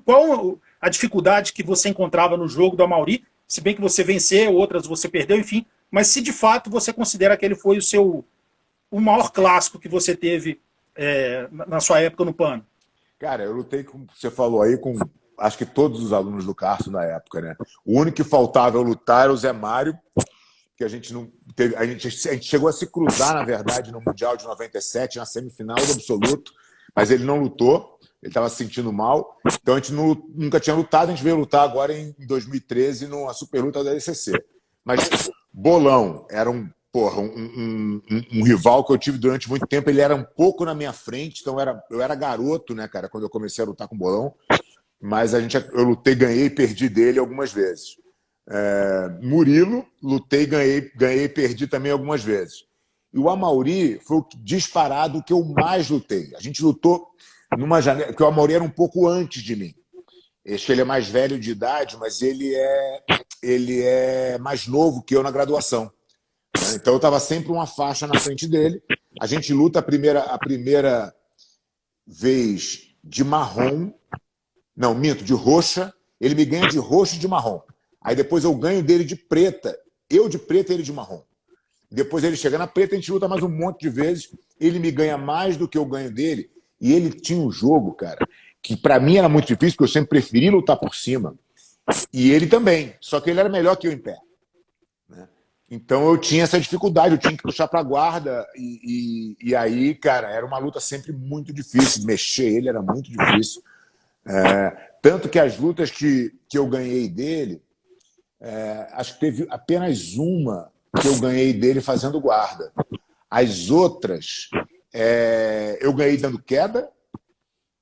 qual a dificuldade que você encontrava no jogo do Amauri, se bem que você venceu, outras você perdeu, enfim, mas se de fato você considera que ele foi o maior clássico que você teve na sua época no pano. Cara, eu lutei, como você falou aí, com acho que todos os alunos do Carson na época, né? O único que faltava eu lutar era o Zé Mário, que a gente não teve, a gente chegou a se cruzar, na verdade, no Mundial de 97, na semifinal do absoluto, mas ele não lutou, ele estava se sentindo mal, então a gente nunca tinha lutado, a gente veio lutar agora em 2013 numa super luta da ECC. Mas Bolão era um rival que eu tive durante muito tempo, ele era um pouco na minha frente, então eu era garoto, né, cara, quando eu comecei a lutar com o Bolão, mas eu lutei, ganhei e perdi dele algumas vezes. Murilo, lutei, ganhei e perdi também algumas vezes. E o Amauri foi disparado o que eu mais lutei. A gente lutou numa janela, porque o Amauri era um pouco antes de mim. Acho que ele é mais velho de idade, mas ele é mais novo que eu na graduação. Então eu estava sempre uma faixa na frente dele. A gente luta a primeira vez de marrom, não, minto, de roxa. Ele me ganha de roxo e de marrom. Aí depois eu ganho dele de preta. Eu de preta e ele de marrom. Depois ele chega na preta, a gente luta mais um monte de vezes. Ele me ganha mais do que eu ganho dele. E ele tinha um jogo, cara, que para mim era muito difícil, porque eu sempre preferi lutar por cima. E ele também. Só que ele era melhor que eu em pé. Né? Então eu tinha essa dificuldade, eu tinha que puxar para a guarda. E aí, cara, era uma luta sempre muito difícil. Mexer ele era muito difícil. Tanto que as lutas que eu ganhei dele, acho que teve apenas uma que eu ganhei dele fazendo guarda. As outras, eu ganhei dando queda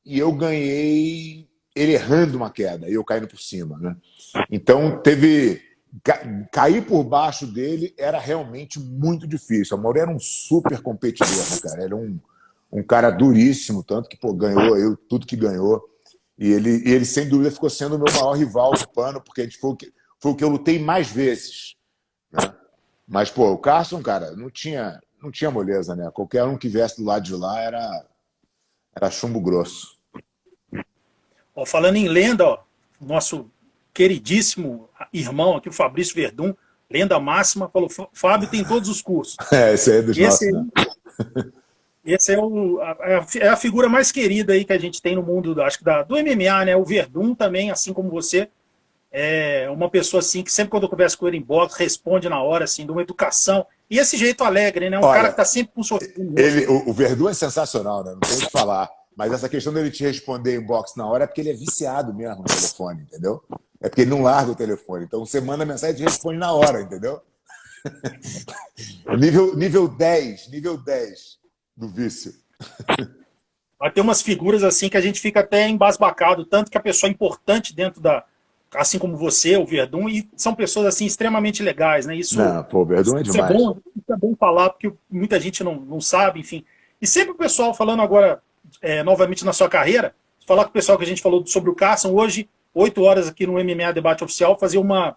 e eu ganhei ele errando uma queda e eu caindo por cima. Né? Então, cair por baixo dele era realmente muito difícil. O Amauri era um super competidor, né, cara? Era um cara duríssimo, tanto que ganhou tudo que ganhou. E ele, sem dúvida, ficou sendo o meu maior rival no pano, porque a gente foi o que eu lutei mais vezes. Né? Mas, o Carson, cara, não tinha moleza, né? Qualquer um que viesse do lado de lá era chumbo grosso. Falando em lenda, nosso queridíssimo irmão aqui, o Fabrício Verdun, lenda máxima, falou: Fábio tem todos os cursos. Esse aí é dos nossos, né? Esse é a figura mais querida aí que a gente tem no mundo, acho que do MMA, né? O Verdun também, assim como você, é uma pessoa assim que sempre quando eu converso com ele em boxe, responde na hora, assim, de uma educação. E esse jeito alegre, né? Cara que tá sempre com um sorriso. O Verdun é sensacional, né? Não tem o que falar. Mas essa questão dele te responder em boxe na hora é porque ele é viciado mesmo no telefone, entendeu? É porque ele não larga o telefone. Então você manda mensagem e te responde na hora, entendeu? nível 10 do vício. Vai ter umas figuras assim que a gente fica até embasbacado, tanto que a pessoa é importante dentro assim como você, o Verdun, e são pessoas assim extremamente legais, né? O Verdun é demais. Isso é bom falar, porque muita gente não sabe, enfim. E sempre o pessoal falando agora, novamente na sua carreira, falar com o pessoal que a gente falou sobre o Carson, hoje, 8 horas aqui no MMA Debate Oficial, fazer uma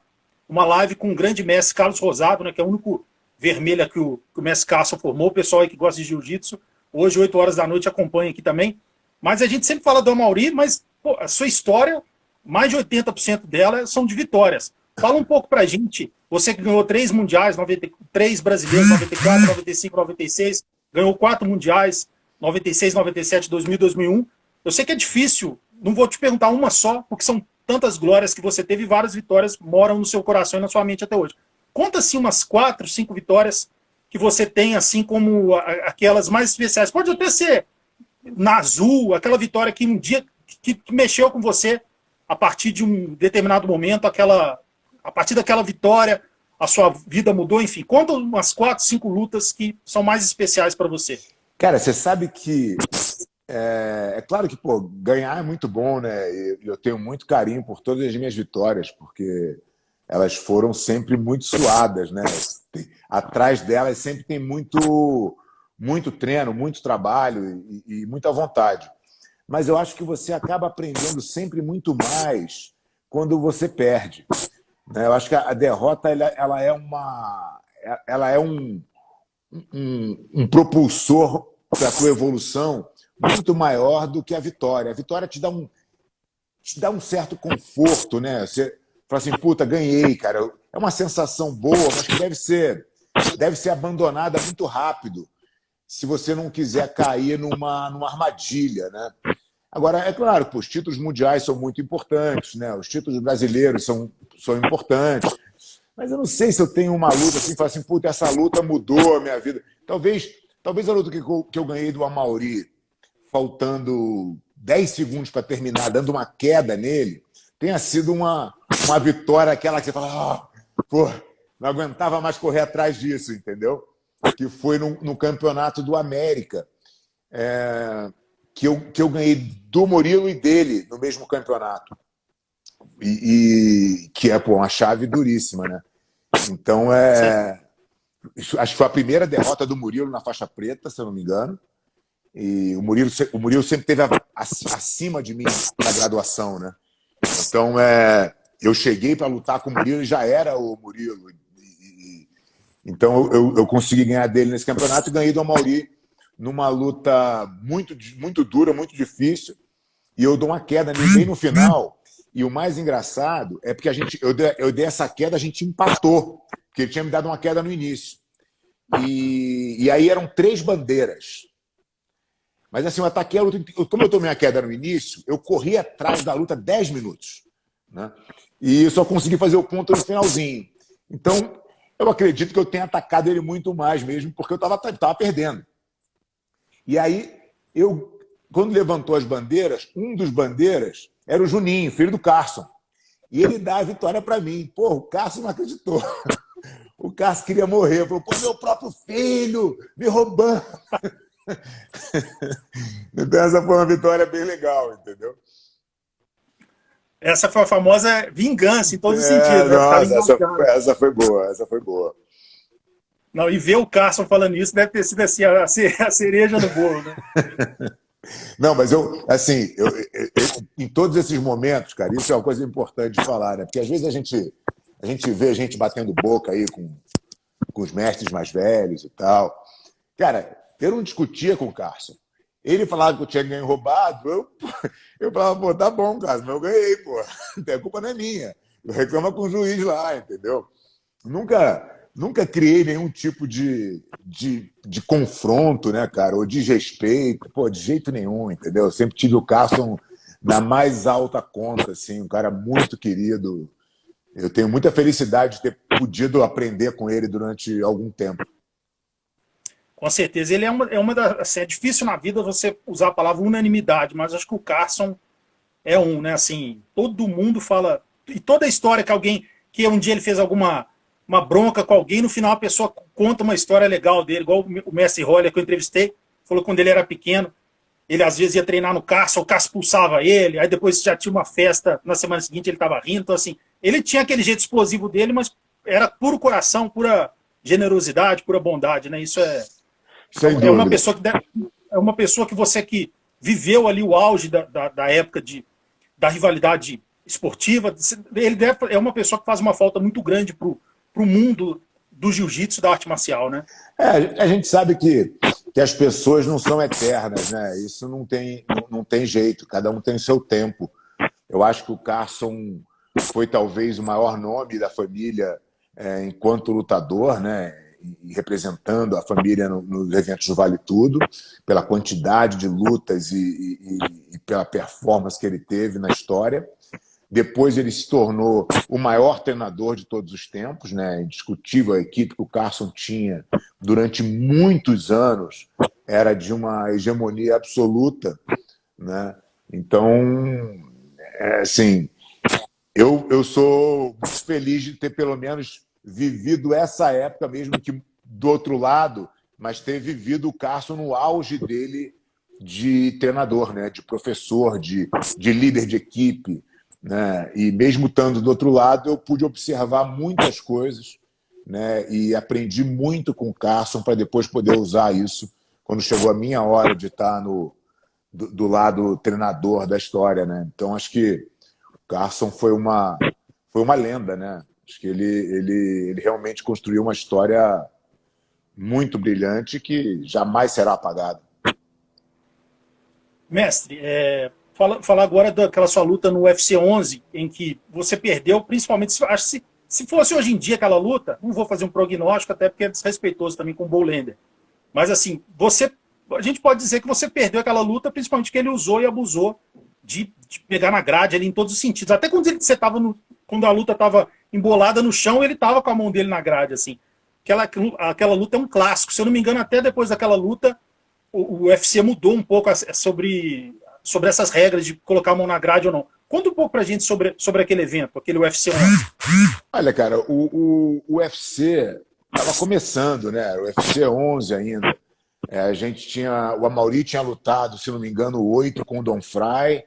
live com o grande mestre Carlos Rosado, né, que é o único vermelha que o mestre Carson formou, o pessoal aí que gosta de jiu-jitsu, hoje, 8 horas da noite, acompanha aqui também. Mas a gente sempre fala do Amauri, mas a sua história, mais de 80% dela são de vitórias. Fala um pouco pra gente, você que ganhou 3 mundiais, 3 brasileiros, 94, 95, 96, ganhou 4 mundiais, 96, 97, 2000, 2001. Eu sei que é difícil, não vou te perguntar uma só, porque são tantas glórias que você teve e várias vitórias moram no seu coração e na sua mente até hoje. Conta assim umas 4, 5 vitórias que você tem assim como aquelas mais especiais. Pode até ser na Azul, aquela vitória que um dia que mexeu com você a partir de um determinado momento, a partir daquela vitória, a sua vida mudou, enfim. Conta umas 4, 5 lutas que são mais especiais para você. Cara, você sabe que é claro que ganhar é muito bom, né? Eu tenho muito carinho por todas as minhas vitórias, porque elas foram sempre muito suadas, né? Atrás delas sempre tem muito treino, muito trabalho e muita vontade. Mas eu acho que você acaba aprendendo sempre muito mais quando você perde. né? Eu acho que a derrota ela é um propulsor para a tua evolução muito maior do que a vitória. A vitória te dá um certo conforto, né? Você fala assim, puta, ganhei, cara. É uma sensação boa, mas que deve ser abandonada muito rápido se você não quiser cair numa armadilha, né? Agora, é claro, pô, os títulos mundiais são muito importantes, né? Os títulos brasileiros são importantes, mas eu não sei se eu tenho uma luta assim, falo assim, puta, essa luta mudou a minha vida. Talvez a luta que eu ganhei do Amauri, faltando 10 segundos para terminar, dando uma queda nele, tenha sido uma vitória aquela que você fala, pô, não aguentava mais correr atrás disso, entendeu? Que foi no campeonato do América, que eu ganhei do Murilo e dele no mesmo campeonato. E que é, pô, uma chave duríssima, né? Então, acho que foi a primeira derrota do Murilo na faixa preta, se eu não me engano. E o Murilo sempre esteve acima de mim na graduação, né? Então, eu cheguei para lutar com o Murilo e já era o Murilo. Então, eu consegui ganhar dele nesse campeonato e ganhei do Amauri numa luta muito, muito dura, muito difícil. E eu dou uma queda nele bem no final. E o mais engraçado é porque eu dei essa queda, a gente empatou. Porque ele tinha me dado uma queda no início. E aí eram 3 bandeiras. Mas assim, eu ataquei a luta. Como eu tomei a queda no início, eu corri atrás da luta 10 minutos. Né? E eu só consegui fazer o ponto no finalzinho. Então, eu acredito que eu tenha atacado ele muito mais mesmo, porque eu estava perdendo. E aí, quando levantou as bandeiras, um dos bandeiras era o Juninho, filho do Carson. E ele dá a vitória para mim. Pô, o Carson não acreditou. O Carson queria morrer. Falou, pô, meu próprio filho, me roubando. Então essa foi uma vitória bem legal, entendeu? Essa foi a famosa vingança, em todos os sentidos. Nossa, essa foi boa. Não, e ver o Carson falando isso deve ter sido assim, a cereja no bolo, né? Não, mas em todos esses momentos, cara, isso é uma coisa importante de falar, né? Porque às vezes a gente vê a gente batendo boca aí com os mestres mais velhos e tal. Cara, eu não discutia com o Carson. Ele falava que eu tinha ganho roubado, eu falava, pô, tá bom, Carson, mas eu ganhei, pô. A culpa não é minha. Eu reclamo com o juiz lá, entendeu? Nunca criei nenhum tipo de confronto, né, cara? Ou desrespeito, pô, de jeito nenhum, entendeu? Eu sempre tive o Carson na mais alta conta, assim, um cara muito querido. Eu tenho muita felicidade de ter podido aprender com ele durante algum tempo. Com certeza. Ele assim, é difícil na vida você usar a palavra unanimidade, mas acho que o Carson é né? Assim, todo mundo fala. E toda a história que um dia ele fez uma bronca com alguém, no final a pessoa conta uma história legal dele, igual o Messi Roller que eu entrevistei, falou que quando ele era pequeno, ele às vezes ia treinar no Carson, o Carson expulsava ele, aí depois já tinha uma festa, na semana seguinte ele estava rindo, então assim, ele tinha aquele jeito explosivo dele, mas era puro coração, pura generosidade, pura bondade, né? Isso Sem dúvida. É uma pessoa que você que viveu ali o auge da época da rivalidade esportiva, é uma pessoa que faz uma falta muito grande para o mundo do jiu-jitsu, da arte marcial, né? A gente sabe que as pessoas não são eternas, né? Isso não tem jeito, cada um tem o seu tempo. Eu acho que o Carson foi talvez o maior nome da família enquanto lutador, né? E representando a família nos eventos do Vale Tudo, pela quantidade de lutas e pela performance que ele teve na história. Depois ele se tornou o maior treinador de todos os tempos, né? Indiscutível, a equipe que o Carson tinha durante muitos anos era de uma hegemonia absoluta, né? Então, assim, eu sou muito feliz de ter pelo menos vivido essa época, mesmo que do outro lado, mas ter vivido o Carson no auge dele de treinador, né? De professor, de líder de equipe, né? E mesmo estando do outro lado, eu pude observar muitas coisas, né? E aprendi muito com o Carson para depois poder usar isso quando chegou a minha hora de estar do lado treinador da história, né? Então acho que o Carson foi uma lenda, né? Acho que ele realmente construiu uma história muito brilhante que jamais será apagada. Mestre, falar agora daquela sua luta no UFC 11, em que você perdeu, principalmente, acho que se fosse hoje em dia aquela luta, não vou fazer um prognóstico, até porque é desrespeitoso também com o Bollender. Mas assim, a gente pode dizer que você perdeu aquela luta, principalmente que ele usou e abusou de pegar na grade ali em todos os sentidos. Até quando a luta estava embolada no chão, ele estava com a mão dele na grade, assim. Aquela luta é um clássico. Se eu não me engano, até depois daquela luta, o UFC mudou um pouco sobre essas regras de colocar a mão na grade ou não. Conta um pouco pra gente sobre aquele evento, aquele UFC 11. Olha, cara, o UFC estava começando, né? O UFC 11 ainda. A gente o Amaury tinha lutado, se não me engano, 8 com o Don Fry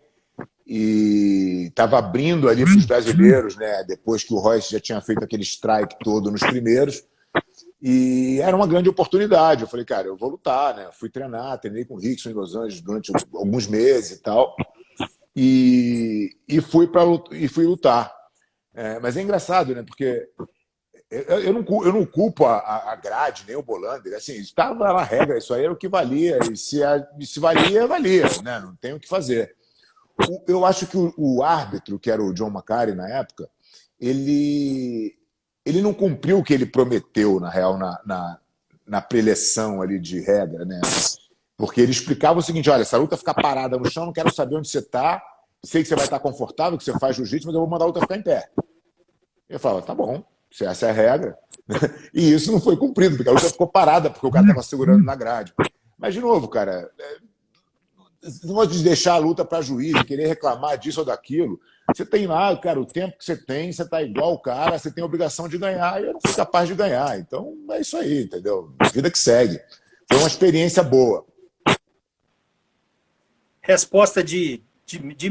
e estava abrindo ali para os brasileiros, né? Depois que o Royce já tinha feito aquele strike todo nos primeiros. E era uma grande oportunidade. Eu falei, cara, eu vou lutar, né? Fui treinei com o Rickson em Los Angeles durante alguns meses e tal. E fui lutar. Mas é engraçado, né? Porque eu não culpo a grade, nem o Bollander. Assim, estava na regra, isso aí era o que valia. E se valia, valia, né? Não tem o que fazer. Eu acho que o árbitro, que era o John Macari na época, ele não cumpriu o que ele prometeu, na real, na preleção ali de regra, né? Porque ele explicava o seguinte: olha, essa luta ficar parada no chão, não quero saber onde você está, sei que você vai estar confortável, que você faz jiu-jitsu, mas eu vou mandar a luta ficar em pé. Eu falava, tá bom, se essa é a regra. E isso não foi cumprido, porque a luta ficou parada, porque o cara estava segurando na grade. Mas, de novo, cara, não pode deixar a luta para juiz, querer reclamar disso ou daquilo. Você tem lá, cara, o tempo que você tem, você está igual o cara, você tem a obrigação de ganhar, e eu não fui capaz de ganhar. Então, é isso aí, entendeu? Vida que segue. Foi uma experiência boa. Resposta de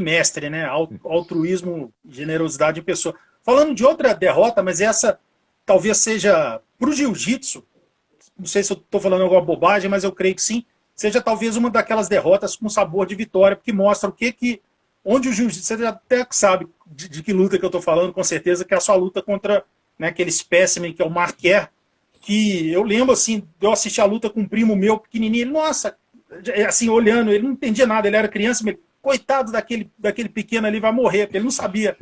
mestre, né? Altruísmo, generosidade em pessoa. Falando de outra derrota, mas essa talvez seja para o jiu-jitsu, não sei se eu estou falando alguma bobagem, mas eu creio que sim, seja talvez uma daquelas derrotas com sabor de vitória, porque mostra onde o jiu-jitsu, você já até sabe de que luta que eu estou falando, com certeza, que é a sua luta contra, né, aquele espécimen que é o Marquer, que eu lembro, assim, eu assisti a luta com um primo meu, pequenininho, ele, nossa, assim, olhando, ele não entendia nada, ele era criança, mas coitado daquele pequeno ali, vai morrer, porque ele não sabia.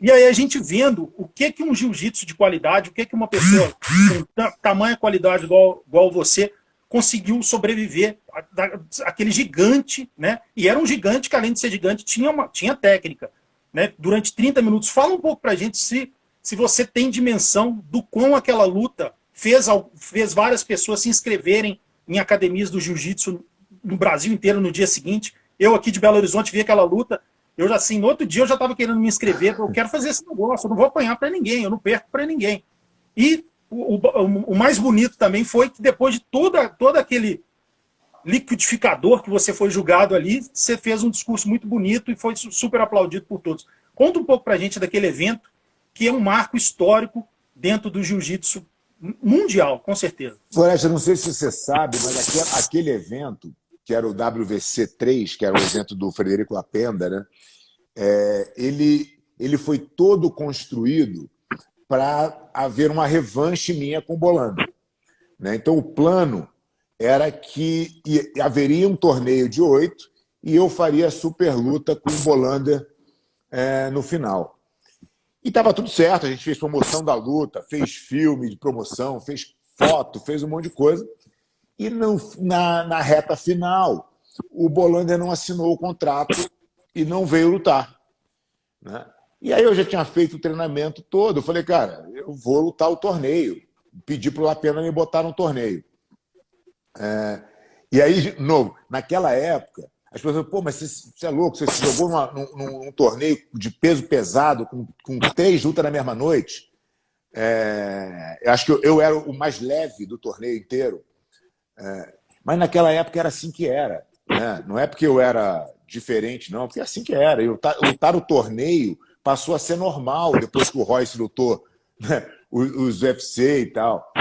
E aí a gente vendo o que um jiu-jitsu de qualidade, o que uma pessoa com tamanha qualidade igual você conseguiu sobreviver aquele gigante, né? E era um gigante que, além de ser gigante, tinha técnica, né? Durante 30 minutos. Fala um pouco pra gente se você tem dimensão do quão aquela luta fez várias pessoas se inscreverem em academias do jiu-jitsu no Brasil inteiro no dia seguinte. Eu aqui de Belo Horizonte vi aquela luta. Eu assim, no outro dia eu já estava querendo me inscrever, eu quero fazer esse negócio, eu não vou apanhar para ninguém, eu não perco para ninguém. E o mais bonito também foi que depois de todo aquele liquidificador que você foi julgado ali, você fez um discurso muito bonito e foi super aplaudido por todos. Conta um pouco para a gente daquele evento, que é um marco histórico dentro do jiu-jitsu mundial, com certeza. Floresta, não sei se você sabe, mas aquele evento, que era o WVC3, que era o evento do Frederico Lapenda, né? Ele foi todo construído para haver uma revanche minha com o Bollander, né? Então, o plano era que haveria um torneio de 8 e eu faria a super luta com o Bollander no final. E estava tudo certo, a gente fez promoção da luta, fez filme de promoção, fez foto, fez um monte de coisa. E na reta final, o Bollander não assinou o contrato e não veio lutar, né? E aí eu já tinha feito o treinamento todo. Eu falei, cara, eu vou lutar o torneio. Pedi para o Lapena me botar no torneio. E aí, de novo, naquela época, as pessoas, pô, mas você é louco, você se jogou num torneio de peso pesado, com 3 lutas na mesma noite. Eu acho que eu era o mais leve do torneio inteiro. Mas naquela época era assim que era, né? Não é porque eu era diferente, não, porque é assim que era. Lutar o torneio passou a ser normal depois que o Royce lutou, né, os UFC e tal.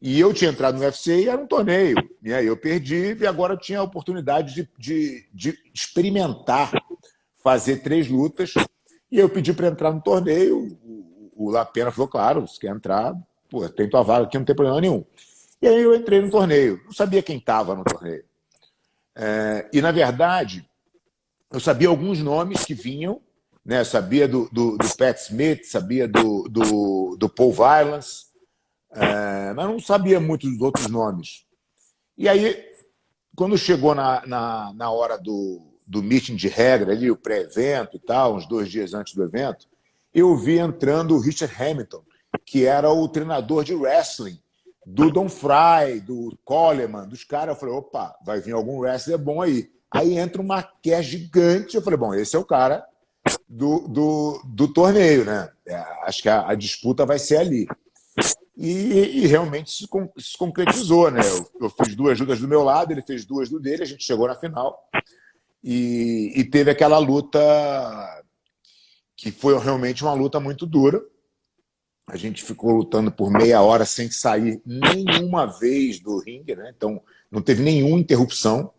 E eu tinha entrado no UFC e era um torneio. E aí eu perdi e agora eu tinha a oportunidade de experimentar fazer 3 lutas. E eu pedi para entrar no torneio. o Lapena falou, claro, se quer entrar, pô, tem tua vaga aqui, não tem problema nenhum. E aí eu entrei no torneio. Não sabia quem estava no torneio. E, na verdade, eu sabia alguns nomes que vinham, né? Eu sabia do Pat Smith, sabia do Paul Violence, mas não sabia muito dos outros nomes. E aí, quando chegou na hora do meeting de regra, ali, o pré-evento e tal, uns 2 dias antes do evento, eu vi entrando o Richard Hamilton, que era o treinador de wrestling do Don Fry, do Coleman, dos caras. Eu falei, opa, vai vir algum wrestler bom aí. Aí entra uma Maquia gigante. Eu falei, bom, esse é o cara do torneio, né? Acho que a disputa vai ser ali. E realmente se concretizou, né? Eu fiz 2 lutas do meu lado, ele fez 2 do dele, a gente chegou na final. E teve aquela luta que foi realmente uma luta muito dura. A gente ficou lutando por meia hora sem sair nenhuma vez do ringue, né? Então não teve nenhuma interrupção.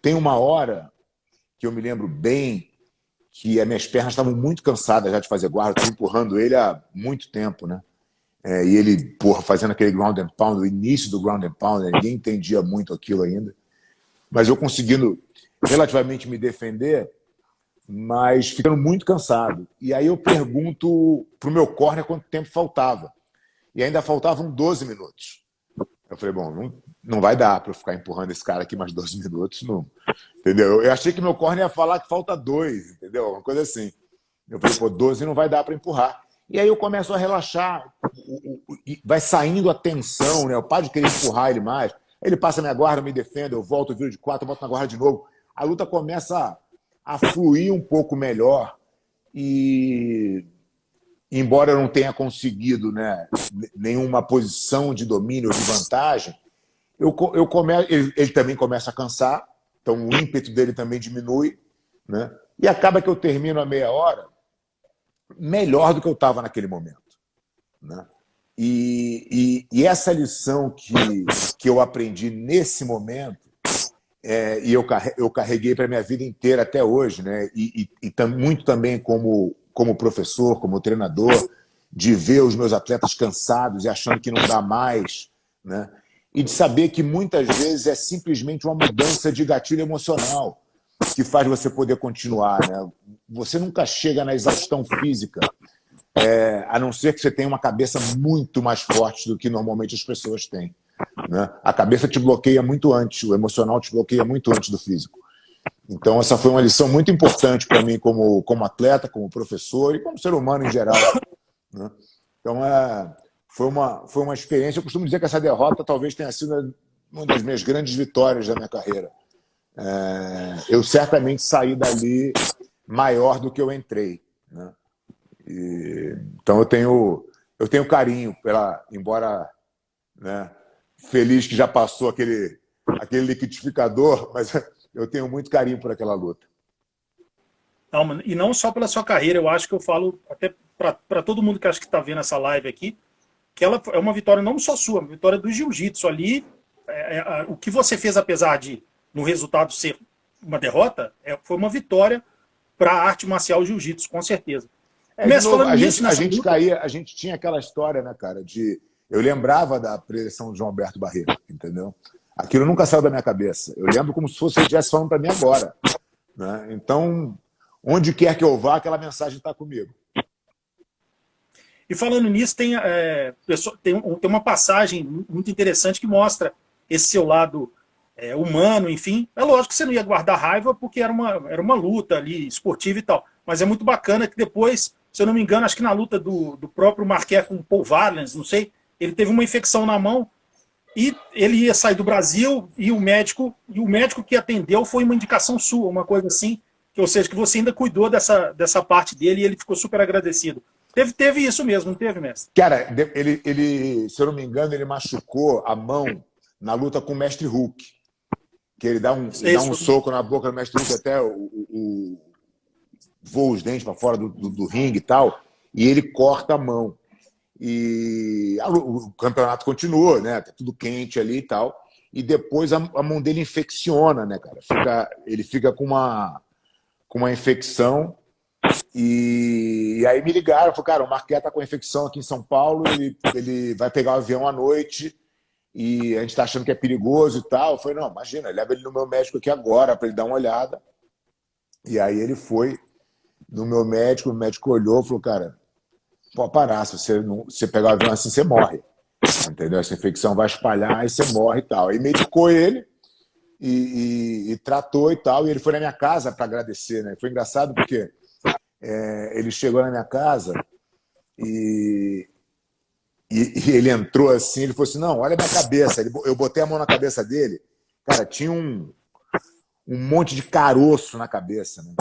Tem uma hora que eu me lembro bem que as minhas pernas estavam muito cansadas já de fazer guarda, eu estava empurrando ele há muito tempo, né? E ele, porra, fazendo aquele ground and pound, o início do ground and pound, né? Ninguém entendia muito aquilo ainda. Mas eu conseguindo relativamente me defender, mas ficando muito cansado. E aí eu pergunto pro meu corner quanto tempo faltava. E ainda faltavam 12 minutos. Eu falei, bom, não vai dar para eu ficar empurrando esse cara aqui mais 12 minutos, não. Entendeu? Eu achei que meu corner ia falar que falta 2, entendeu? Uma coisa assim. Eu falei, pô, 12 não vai dar para empurrar. E aí eu começo a relaxar, vai saindo a tensão, né? Eu paro de querer empurrar ele mais. Ele passa minha guarda, me defende, eu volto, eu viro de 4, eu boto na guarda de novo. A luta começa a fluir um pouco melhor e, embora eu não tenha conseguido, né, nenhuma posição de domínio ou de vantagem, ele também começa a cansar, então o ímpeto dele também diminui, né? E acaba que eu termino a meia hora melhor do que eu estava naquele momento, né? E essa lição que eu aprendi nesse momento, e eu carreguei para a minha vida inteira até hoje, né? E muito também como professor, como treinador, de ver os meus atletas cansados e achando que não dá mais, né? E de saber que muitas vezes é simplesmente uma mudança de gatilho emocional que faz você poder continuar, né? Você nunca chega na exaustão física, a não ser que você tenha uma cabeça muito mais forte do que normalmente as pessoas têm, né? A cabeça te bloqueia muito antes, o emocional te bloqueia muito antes do físico. Então essa foi uma lição muito importante para mim como atleta, como professor e como ser humano em geral, né? Então foi uma experiência. Eu costumo dizer que essa derrota talvez tenha sido uma das minhas grandes vitórias da minha carreira. Eu certamente saí dali maior do que eu entrei, né? Então eu tenho carinho embora, né, feliz que já passou aquele liquidificador, mas eu tenho muito carinho por aquela luta. Não, e não só pela sua carreira, eu acho que eu falo até para todo mundo que acho que está vendo essa live aqui, que ela é uma vitória não só sua, uma vitória do jiu-jitsu ali. O que você fez, apesar de no resultado ser uma derrota, foi uma vitória para a arte marcial jiu-jitsu, com certeza. A gente tinha aquela história, né, cara, eu lembrava da preleção de João Alberto Barreto, entendeu? Aquilo nunca saiu da minha cabeça. Eu lembro como se ele estivesse falando para mim agora, né? Então, onde quer que eu vá, aquela mensagem está comigo. E falando nisso, tem uma passagem muito interessante que mostra esse seu lado humano, enfim. É lógico que você não ia guardar raiva porque era uma luta ali esportiva e tal, mas é muito bacana que depois, se eu não me engano, acho que na luta do próprio Marquet com o Paul Violence, não sei, ele teve uma infecção na mão e ele ia sair do Brasil e o médico que atendeu foi uma indicação sua, uma coisa assim, ou seja, que você ainda cuidou dessa parte dele e ele ficou super agradecido. Teve isso mesmo, não teve, mestre? Cara, ele, se eu não me engano, ele machucou a mão na luta com o Mestre Hulk. Que ele dá um soco na boca do Mestre Hulk até voa os dentes para fora do ringue e tal, e ele corta a mão. E o campeonato continuou, né? Tá tudo quente ali e tal. E depois a mão dele infecciona, né, cara? Ele fica com uma infecção E aí me ligaram, falaram, cara, o Marquet tá com infecção aqui em São Paulo, ele vai pegar o avião à noite e a gente tá achando que é perigoso e tal. Eu falei, não, imagina, leva ele no meu médico aqui agora para ele dar uma olhada. E aí ele foi no meu médico, o médico olhou e falou, cara, pode parar, se você pegar o avião assim, você morre. Entendeu? Essa infecção vai espalhar e você morre e tal. Aí medicou ele e tratou e tal. E ele foi na minha casa para agradecer, né? Foi engraçado porque ele chegou na minha casa e ele entrou assim, ele falou assim, não, olha a minha cabeça. Eu botei a mão na cabeça dele, cara, tinha um monte de caroço na cabeça, né?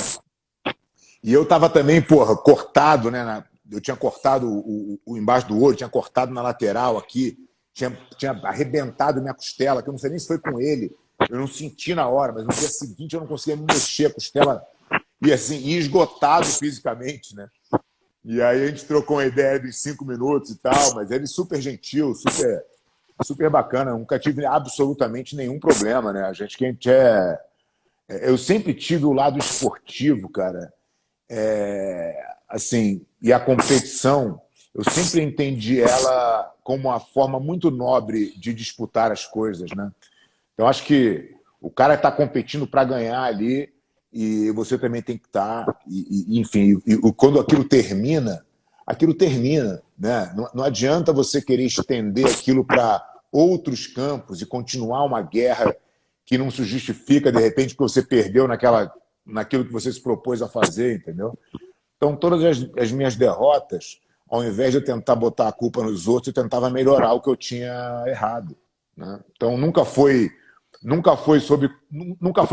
E eu tava também, porra, cortado, né? Eu tinha cortado o embaixo do olho, tinha cortado na lateral aqui, tinha arrebentado minha costela, que eu não sei nem se foi com ele, eu não senti na hora, mas no dia seguinte eu não conseguia me mexer, a costela ia assim, esgotado fisicamente, né? E aí a gente trocou uma ideia de 5 minutos e tal, mas ele super gentil, super bacana, nunca tive absolutamente nenhum problema, né? A gente eu sempre tive o lado esportivo, cara. Assim, e a competição, eu sempre entendi ela como uma forma muito nobre de disputar as coisas, né? Então, acho que o cara está competindo para ganhar ali e você também tem que estar. Enfim, quando aquilo termina, né? Não adianta você querer estender aquilo para outros campos e continuar uma guerra que não se justifica, de repente, porque você perdeu naquilo que você se propôs a fazer, entendeu? Então, todas as minhas derrotas, ao invés de eu tentar botar a culpa nos outros, eu tentava melhorar o que eu tinha errado, né? Então, nunca foi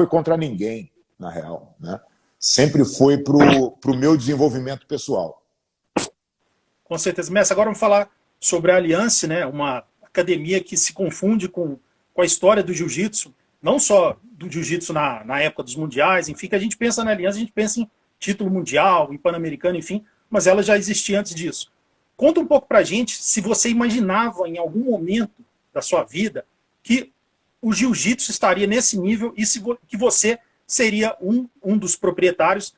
contra ninguém, na real, né? Sempre foi pro meu desenvolvimento pessoal. Com certeza. Mestre, agora vamos falar sobre a Aliança, né? Uma academia que se confunde com a história do jiu-jitsu, não só do jiu-jitsu na época dos mundiais, enfim, que a gente pensa na Aliança, a gente pensa em título mundial, em Pan-Americano, enfim, mas ela já existia antes disso. Conta um pouco pra gente se você imaginava em algum momento da sua vida que o jiu-jitsu estaria nesse nível e que você seria um dos proprietários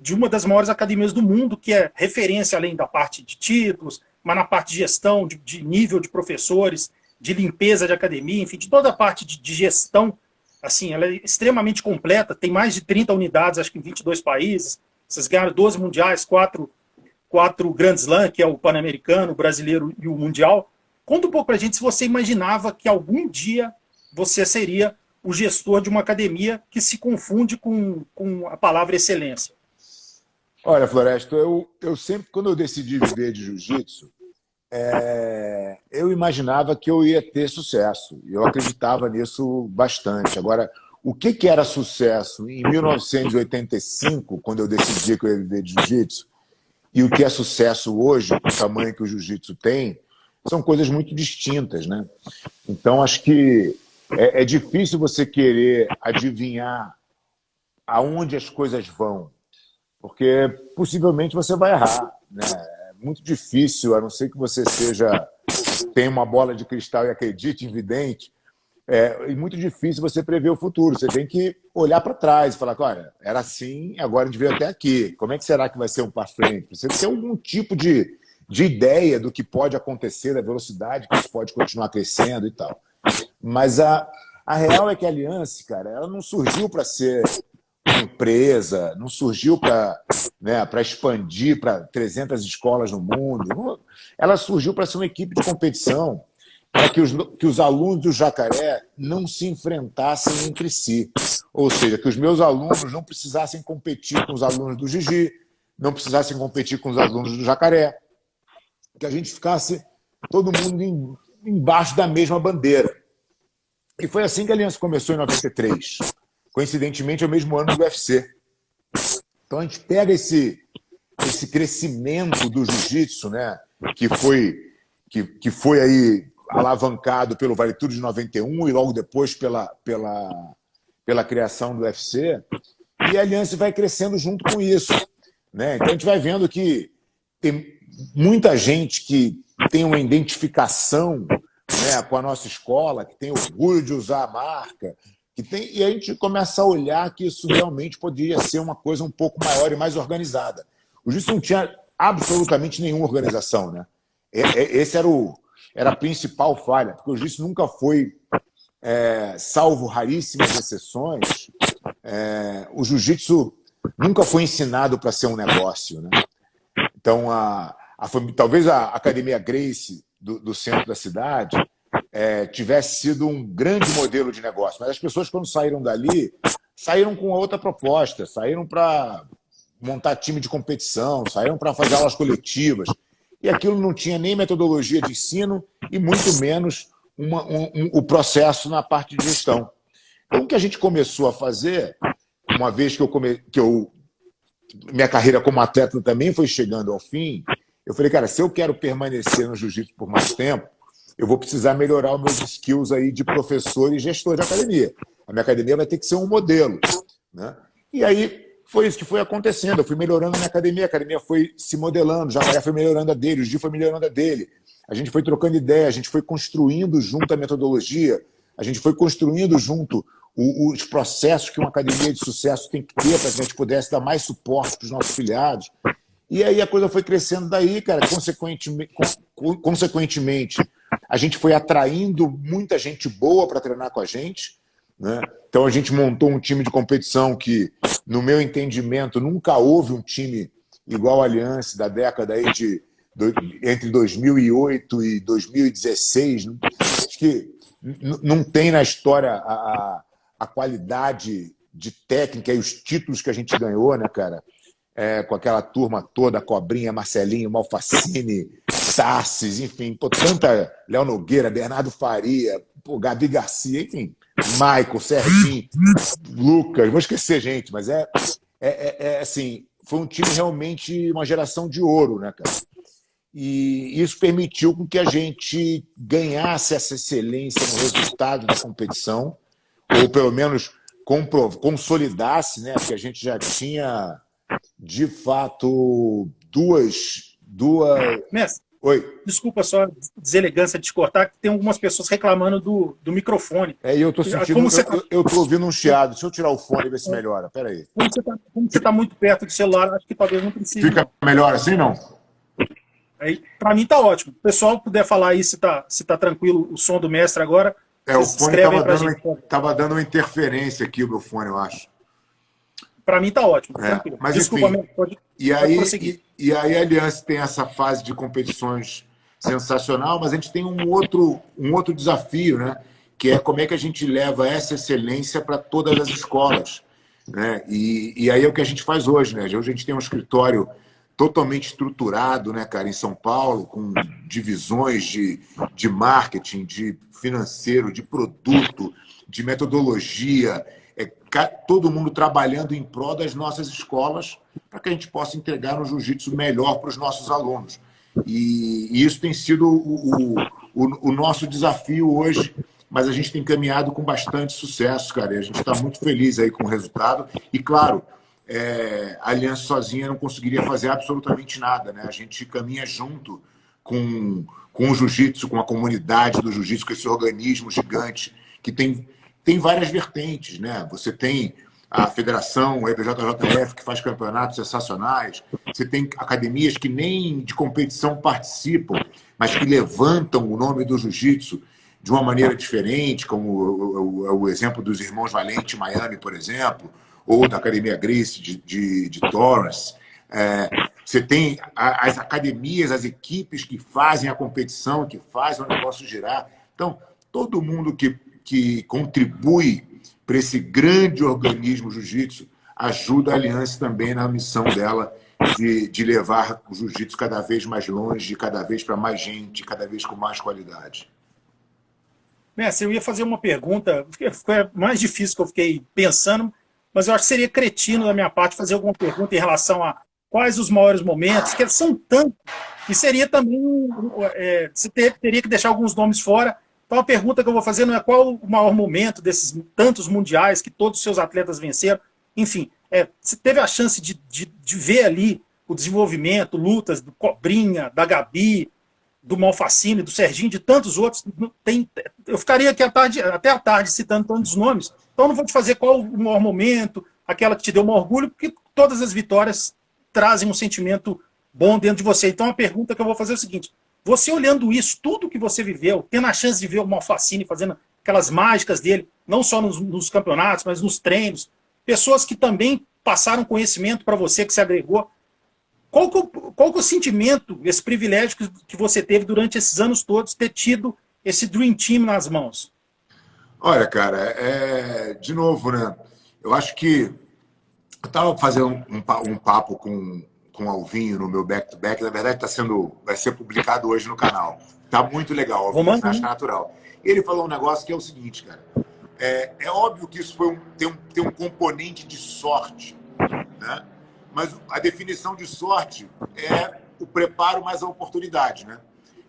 de uma das maiores academias do mundo, que é referência além da parte de títulos, mas na parte de gestão, de nível de professores, de limpeza de academia, enfim, de toda a parte de gestão. Assim, ela é extremamente completa, tem mais de 30 unidades, acho que em 22 países. Vocês ganharam 12 mundiais, 4 Grand Slam, que é o Pan-Americano, o Brasileiro e o Mundial. Conta um pouco pra gente se você imaginava que algum dia você seria o gestor de uma academia que se confunde com a palavra excelência. Olha, Floresta, eu sempre, quando eu decidi viver de jiu-jitsu, eu imaginava que eu ia ter sucesso. Eu acreditava nisso bastante. Agora, o que era sucesso em 1985, quando eu decidi que eu ia viver de jiu-jitsu, e o que é sucesso hoje, com o tamanho que o jiu-jitsu tem, são coisas muito distintas, né? Então, acho que é difícil você querer adivinhar aonde as coisas vão, porque possivelmente você vai errar, né? É muito difícil, a não ser que você tenha uma bola de cristal e acredite em vidente, é muito difícil você prever o futuro. Você tem que olhar para trás e falar, olha, era assim, agora a gente veio até aqui. Como é que será que vai ser um para frente? Você tem algum tipo de ideia do que pode acontecer, da velocidade que isso pode continuar crescendo e tal. Mas a real é que a Aliança, cara, ela não surgiu para ser uma empresa, não surgiu para expandir para 300 escolas no mundo. Ela surgiu para ser uma equipe de competição, para que os alunos do Jacaré não se enfrentassem entre si. Ou seja, que os meus alunos não precisassem competir com os alunos do Gigi, não precisassem competir com os alunos do Jacaré, que a gente ficasse todo mundo embaixo da mesma bandeira. E foi assim que a Aliança começou em 93. Coincidentemente, é o mesmo ano do UFC. Então a gente pega esse crescimento do jiu-jitsu, né, que foi aí alavancado pelo Vale Tudo de 91 e logo depois pela criação do UFC, e a Aliança vai crescendo junto com isso, né? Então a gente vai vendo que tem muita gente que tem uma identificação, né, com a nossa escola, que tem orgulho de usar a marca, E a gente começa a olhar que isso realmente poderia ser uma coisa um pouco maior e mais organizada. O jiu-jitsu não tinha absolutamente nenhuma organização, né? Esse era a principal falha, porque o jiu-jitsu nunca foi, salvo raríssimas exceções, o jiu-jitsu nunca foi ensinado para ser um negócio, né? Então, talvez a Academia Gracie do centro da cidade tivesse sido um grande modelo de negócio, mas as pessoas, quando saíram dali, saíram com outra proposta, saíram para montar time de competição, saíram para fazer aulas coletivas, e aquilo não tinha nem metodologia de ensino e muito menos o processo na parte de gestão. Então, o que a gente começou a fazer, uma vez que minha carreira como atleta também foi chegando ao fim, eu falei, cara, se eu quero permanecer no jiu-jitsu por mais tempo, eu vou precisar melhorar os meus skills aí de professor e gestor de academia. A minha academia vai ter que ser um modelo, né? E aí foi isso que foi acontecendo. Eu fui melhorando a minha academia, a academia foi se modelando, o Jacaré foi melhorando a dele, o Gil foi melhorando a dele. A gente foi trocando ideia, a gente foi construindo junto a metodologia, a gente foi construindo junto os processos que uma academia de sucesso tem que ter para que a gente pudesse dar mais suporte para os nossos afiliados. E aí a coisa foi crescendo daí, cara. Consequentemente, a gente foi atraindo muita gente boa para treinar com a gente, né? Então a gente montou um time de competição que, no meu entendimento, nunca houve um time igual a Aliança da década aí entre 2008 e 2016. Acho que não tem na história a qualidade de técnica e os títulos que a gente ganhou, né, cara? Com aquela turma toda, Cobrinha, Marcelinho, Malfacine, Tarsis, enfim, tanta Léo Nogueira, Bernardo Faria, Gabi Garcia, enfim, Michael, Serginho, Lucas, vou esquecer gente, mas assim, foi um time realmente, uma geração de ouro, né, cara? E isso permitiu com que a gente ganhasse essa excelência no resultado da competição, ou pelo menos consolidasse, né, porque a gente já tinha, de fato, duas... Mestre, Oi. desculpa só deselegância de te cortar, que tem algumas pessoas reclamando do microfone. E eu estou sentindo, eu estou ouvindo um chiado. Deixa eu tirar o fone e ver se melhora. Espera aí. Como você está muito perto do celular, acho que talvez não precise. Fica melhor assim, não? Para mim tá ótimo. O pessoal puder falar aí se tá tranquilo o som do mestre agora. O fone estava dando uma interferência aqui, o meu fone, eu acho. Para mim tá ótimo, tranquilo. Mas, desculpa, enfim, pode prosseguir. E aí a Aliança tem essa fase de competições sensacional, mas a gente tem um outro desafio, né? Que é como é que a gente leva essa excelência para todas as escolas, né? E aí é o que a gente faz hoje, né? Hoje a gente tem um escritório totalmente estruturado, né, cara, em São Paulo, com divisões de marketing, de financeiro, de produto, de metodologia, todo mundo trabalhando em prol das nossas escolas para que a gente possa entregar um jiu-jitsu melhor para os nossos alunos. E isso tem sido o nosso desafio hoje, mas a gente tem caminhado com bastante sucesso, cara, e a gente está muito feliz aí com o resultado. E, claro, a Aliança sozinha não conseguiria fazer absolutamente nada, né? A gente caminha junto com o jiu-jitsu, com a comunidade do jiu-jitsu, com esse organismo gigante que tem várias vertentes, né? Você tem a federação, o EBJJF, que faz campeonatos sensacionais. Você tem academias que nem de competição participam, mas que levantam o nome do jiu-jitsu de uma maneira diferente, como o exemplo dos Irmãos Valente em Miami, por exemplo, ou da Academia Gracie de Torrance. Você tem as academias, as equipes que fazem a competição, que fazem o negócio girar. Então, todo mundo que contribui para esse grande organismo jiu-jitsu ajuda a Aliança também na missão dela de levar o jiu-jitsu cada vez mais longe, cada vez para mais gente, cada vez com mais qualidade. Mestre, eu ia fazer uma pergunta, foi mais difícil que eu fiquei pensando, mas eu acho que seria cretino da minha parte fazer alguma pergunta em relação a quais os maiores momentos, que são tantos, e seria também, você teria que deixar alguns nomes fora. Então a pergunta que eu vou fazer não é qual o maior momento desses tantos mundiais que todos os seus atletas venceram, enfim, você teve a chance de ver ali o desenvolvimento, lutas do Cobrinha, da Gabi, do Malfacine, do Serginho, de tantos outros. Eu ficaria aqui até a tarde citando tantos nomes. Então não vou te fazer qual o maior momento, aquela que te deu um orgulho, porque todas as vitórias trazem um sentimento bom dentro de você. Então a pergunta que eu vou fazer é o seguinte: você olhando isso, tudo que você viveu, tendo a chance de ver o Malfacine fazendo aquelas mágicas dele, não só nos campeonatos, mas nos treinos, pessoas que também passaram conhecimento para você, que se agregou, qual que é o sentimento, esse privilégio que você teve durante esses anos todos, ter tido esse Dream Team nas mãos? Olha, cara, de novo, né? Eu acho que eu estava fazendo um papo com o Alvinho no meu back-to-back. Na verdade, vai ser publicado hoje no canal. Tá muito legal, Alvinho, acho natural. Ele falou um negócio que é o seguinte, cara. É óbvio que isso tem um componente de sorte, né? Mas a definição de sorte é o preparo mais a oportunidade, né?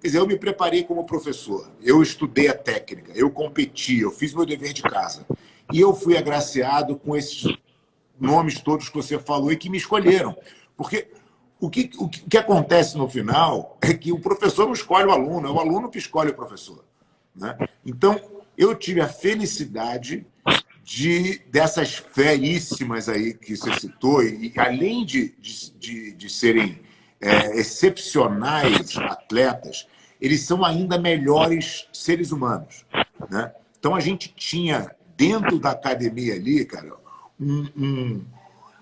Quer dizer, eu me preparei como professor, eu estudei a técnica, eu competi, eu fiz meu dever de casa. E eu fui agraciado com esses nomes todos que você falou e que me escolheram. Porque o que acontece no final é que o professor não escolhe o aluno, é o aluno que escolhe o professor, né? Então, eu tive a felicidade dessas feríssimas aí que você citou, e além de serem excepcionais atletas, eles são ainda melhores seres humanos, né? Então a gente tinha dentro da academia ali, cara,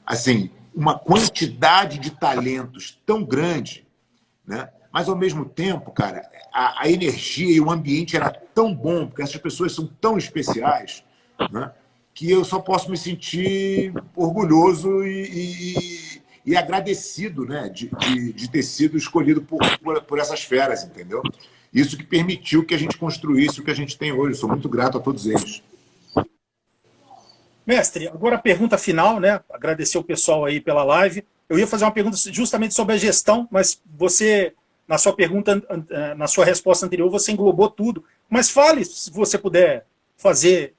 assim, uma quantidade de talentos tão grande, né? Mas ao mesmo tempo, cara, a energia e o ambiente era tão bom, porque essas pessoas são tão especiais, né? Que eu só posso me sentir orgulhoso e agradecido, né, de ter sido escolhido por essas feras, entendeu? Isso que permitiu que a gente construísse o que a gente tem hoje. Sou muito grato a todos eles. Mestre, agora a pergunta final, né? Agradecer o pessoal aí pela live. Eu ia fazer uma pergunta justamente sobre a gestão, mas você, na sua pergunta, na sua resposta anterior, você englobou tudo. Mas fale, se você puder fazer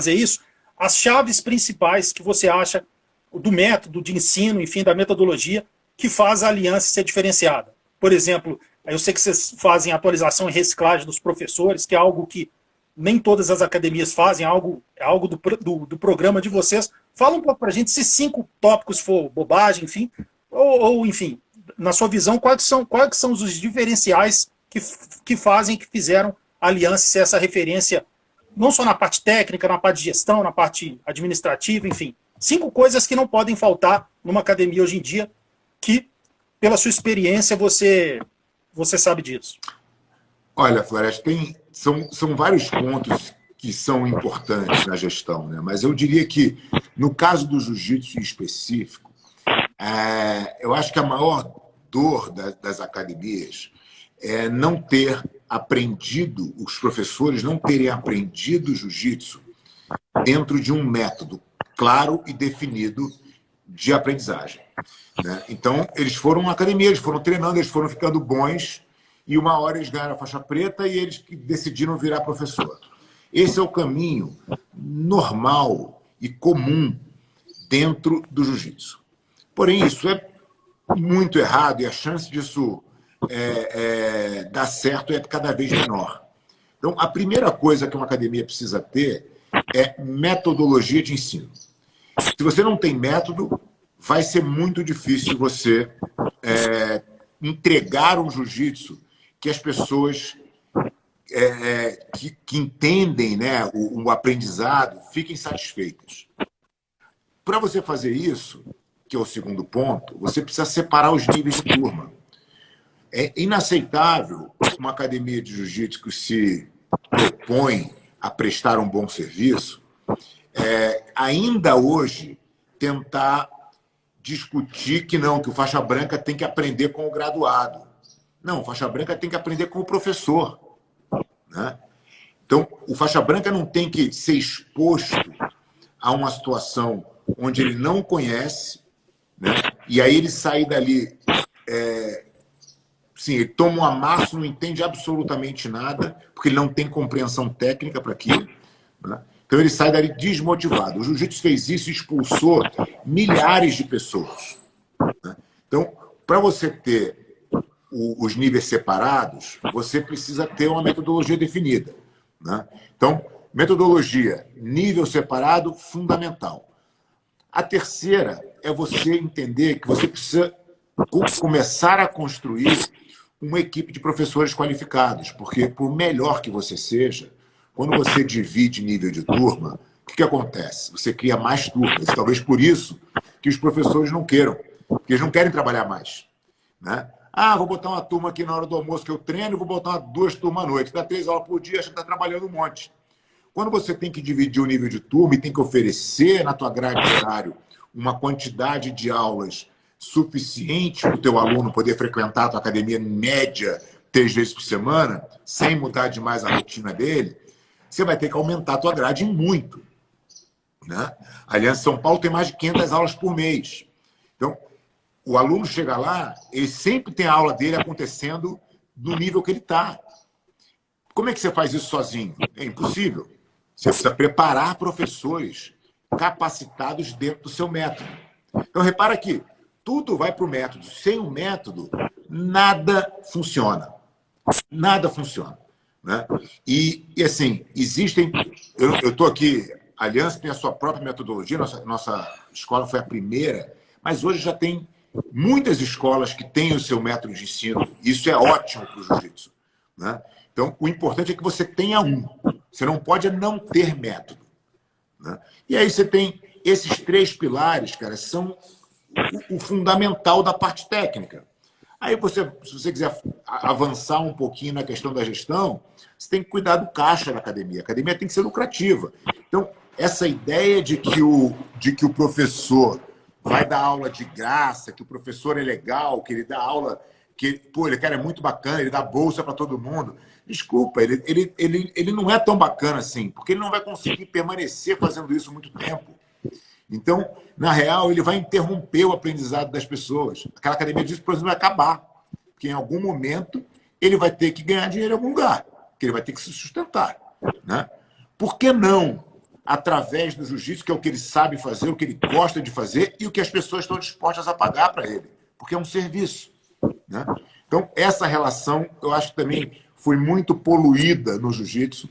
isso, as chaves principais que você acha do método de ensino, enfim, da metodologia, que faz a aliança ser diferenciada. Por exemplo, eu sei que vocês fazem atualização e reciclagem dos professores, que é algo que nem todas as academias fazem, é algo do programa de vocês. Fala um pouco para a gente, se 5 tópicos for bobagem, enfim, ou enfim, na sua visão, quais são os diferenciais que fizeram a aliança ser essa referência, não só na parte técnica, na parte de gestão, na parte administrativa, enfim. 5 coisas que não podem faltar numa academia hoje em dia, que, pela sua experiência, você sabe disso. Olha, Floresta, são vários pontos que são importantes na gestão, né? Mas eu diria que, no caso do jiu-jitsu em específico, eu acho que a maior dor das academias é não ter aprendido, os professores não terem aprendido jiu-jitsu dentro de um método claro e definido de aprendizagem, né? Então, eles foram na academia, eles foram treinando, eles foram ficando bons, e uma hora eles ganharam a faixa preta e eles decidiram virar professor. Esse é o caminho normal e comum dentro do jiu-jitsu. Porém, isso é muito errado e a chance disso dar certo é cada vez menor. Então, a primeira coisa que uma academia precisa ter é metodologia de ensino. Se você não tem método, vai ser muito difícil você entregar um jiu-jitsu que as pessoas que entendem, né, o aprendizado fiquem satisfeitas. Para você fazer isso, que é o segundo ponto, você precisa separar os níveis de turma. É inaceitável uma academia de jiu-jitsu que se propõe a prestar um bom serviço, ainda hoje tentar discutir que o faixa branca tem que aprender com o graduado. Não, o faixa branca tem que aprender com o professor, né? Então, o faixa branca não tem que ser exposto a uma situação onde ele não conhece, né? E aí ele sai dali, ele toma um amasso, não entende absolutamente nada, porque ele não tem compreensão técnica para aquilo, né? Então ele sai dali desmotivado. O jiu-jitsu fez isso e expulsou milhares de pessoas, né? Então, para você ter os níveis separados, você precisa ter uma metodologia definida, né? Então, metodologia, nível separado, fundamental. A terceira é você entender que você precisa começar a construir uma equipe de professores qualificados, porque por melhor que você seja, quando você divide nível de turma, o que acontece? Você cria mais turmas, talvez por isso que os professores não queiram, porque eles não querem trabalhar mais, né? Ah, vou botar uma turma aqui na hora do almoço que eu treino, vou botar 2 turmas à noite, dá 3 aulas por dia, acha que está trabalhando um monte. Quando você tem que dividir o nível de turma e tem que oferecer na tua grade horário uma quantidade de aulas suficiente para o teu aluno poder frequentar a tua academia em média 3 vezes por semana, sem mudar demais a rotina dele, você vai ter que aumentar a tua grade em muito, né? A Aliança São Paulo tem mais de 500 aulas por mês. Então, o aluno chega lá, ele sempre tem a aula dele acontecendo no nível que ele está. Como é que você faz isso sozinho? É impossível. Você precisa preparar professores capacitados dentro do seu método. Então, repara que tudo vai para o método. Sem o método, nada funciona. Nada funciona, né? E assim, existem... Eu estou aqui... A Aliança tem a sua própria metodologia, nossa escola foi a primeira, mas hoje já tem muitas escolas que têm o seu método de ensino. Isso é ótimo para o jiu-jitsu, né? Então, o importante é que você tenha um. Você não pode não ter método, né? E aí você tem esses 3 pilares, cara, são o fundamental da parte técnica. Aí você, se você quiser avançar um pouquinho na questão da gestão, você tem que cuidar do caixa da academia. A academia tem que ser lucrativa. Então, essa ideia de que o professor vai dar aula de graça, que o professor é legal, que ele dá aula, que pô, ele cara é muito bacana, ele dá bolsa para todo mundo. Desculpa, ele não é tão bacana assim, porque ele não vai conseguir permanecer fazendo isso muito tempo. Então, na real, ele vai interromper o aprendizado das pessoas. Aquela academia disso, por exemplo, vai acabar. Porque em algum momento ele vai ter que ganhar dinheiro em algum lugar, porque ele vai ter que se sustentar, né? Por que não, através do jiu-jitsu, que é o que ele sabe fazer, o que ele gosta de fazer e o que as pessoas estão dispostas a pagar para ele? Porque é um serviço, né? Então, essa relação, eu acho que também foi muito poluída no jiu-jitsu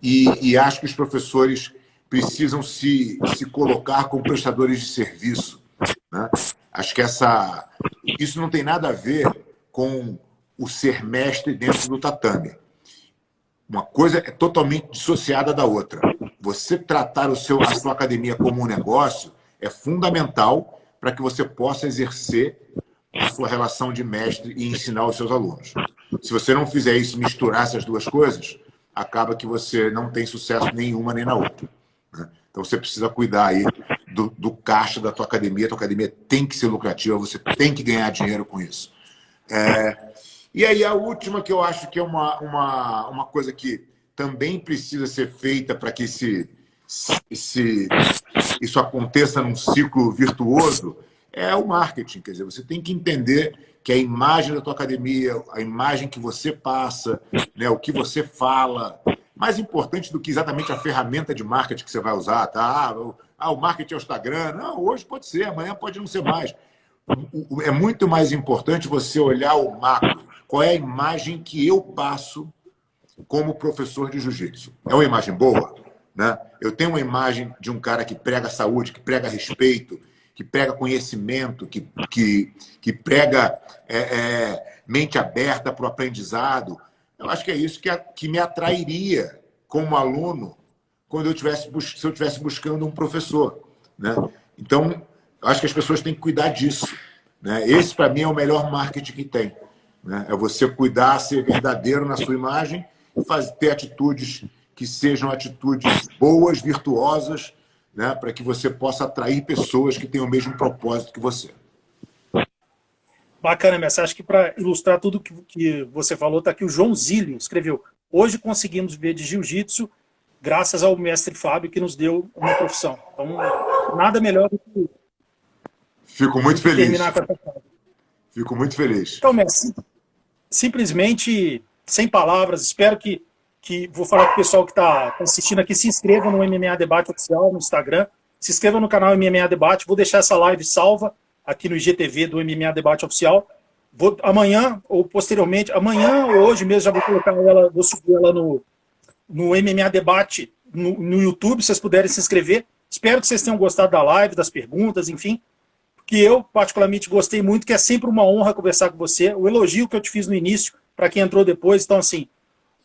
e acho que os professores precisam se colocar como prestadores de serviço, né? Acho que isso não tem nada a ver com o ser mestre dentro do tatame. Uma coisa é totalmente dissociada da outra. Você tratar a sua academia como um negócio é fundamental para que você possa exercer a sua relação de mestre e ensinar os seus alunos. Se você não fizer isso, misturar essas duas coisas, acaba que você não tem sucesso nenhuma nem na outra, né? Então você precisa cuidar aí do caixa da tua academia. A tua academia tem que ser lucrativa, você tem que ganhar dinheiro com isso. E aí a última, que eu acho que é uma coisa que também precisa ser feita para que isso aconteça num ciclo virtuoso, é o marketing. Quer dizer, você tem que entender que a imagem da tua academia, a imagem que você passa, né, o que você fala, mais importante do que exatamente a ferramenta de marketing que você vai usar, tá? O marketing é o Instagram. Não, hoje pode ser, amanhã pode não ser mais. É muito mais importante você olhar o macro. Qual é a imagem que eu passo como professor de jiu-jitsu? É uma imagem boa, né? Eu tenho uma imagem de um cara que prega saúde, que prega respeito, que prega conhecimento, que prega mente aberta para o aprendizado. Eu acho que é isso que me atrairia como aluno quando se eu estivesse buscando um professor, né? Então, eu acho que as pessoas têm que cuidar disso, né? Esse, para mim, é o melhor marketing que tem, né? É você cuidar, ser verdadeiro na sua imagem e ter atitudes que sejam atitudes boas, virtuosas, né? Para que você possa atrair pessoas que tenham o mesmo propósito que você. Bacana, Messi. Acho que para ilustrar tudo que você falou, está aqui o João Zílio, escreveu: hoje conseguimos viver de jiu-jitsu graças ao mestre Fábio, que nos deu uma profissão. Então, nada melhor do que Fico muito feliz. Terminar com essa frase. Fico muito feliz. Então, Messi, simplesmente, sem palavras, espero que vou falar com o pessoal que está assistindo aqui, se inscreva no MMA Debate Oficial no Instagram, se inscreva no canal MMA Debate, vou deixar essa live salva aqui no IGTV do MMA Debate Oficial. vou amanhã ou posteriormente, amanhã ou hoje mesmo, já vou colocar ela, vou subir ela no MMA Debate no YouTube, se vocês puderem se inscrever. Espero que vocês tenham gostado da live, das perguntas, enfim, que eu particularmente gostei muito, que é sempre uma honra conversar com você. O elogio que eu te fiz no início, para quem entrou depois, então assim,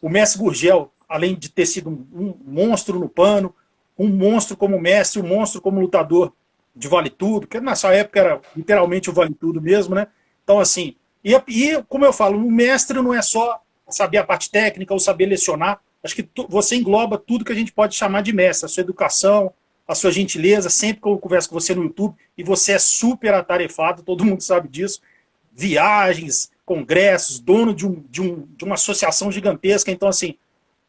o mestre Gurgel, além de ter sido um monstro no pano, um monstro como mestre, um monstro como lutador de Vale Tudo, que na sua época era literalmente o Vale Tudo mesmo, né? Então, assim, e como eu falo, o mestre não é só saber a parte técnica ou saber lecionar, acho que você engloba tudo que a gente pode chamar de mestre, a sua educação, a sua gentileza, sempre que eu converso com você no YouTube, e você é super atarefado, todo mundo sabe disso, viagens, congressos, dono de uma associação gigantesca, então, assim,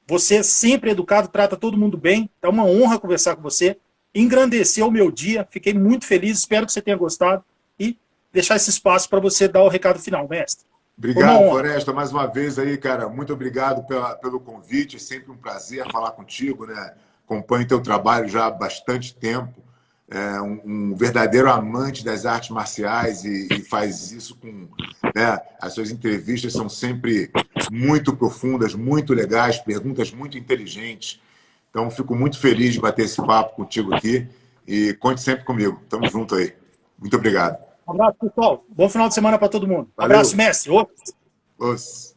você é sempre educado, trata todo mundo bem, é uma honra conversar com você, engrandeceu o meu dia, fiquei muito feliz, espero que você tenha gostado, e deixar esse espaço para você dar o recado final, mestre. Obrigado, Floresta, mais uma vez aí, cara, muito obrigado pelo convite, é sempre um prazer falar contigo, né? Acompanho teu trabalho já há bastante tempo, é um verdadeiro amante das artes marciais e faz isso com... Né, as suas entrevistas são sempre muito profundas, muito legais, perguntas muito inteligentes. Então, fico muito feliz de bater esse papo contigo aqui e conte sempre comigo. Tamo junto aí. Muito obrigado. Um abraço, pessoal. Bom final de semana para todo mundo. Valeu. Abraço, mestre. Os.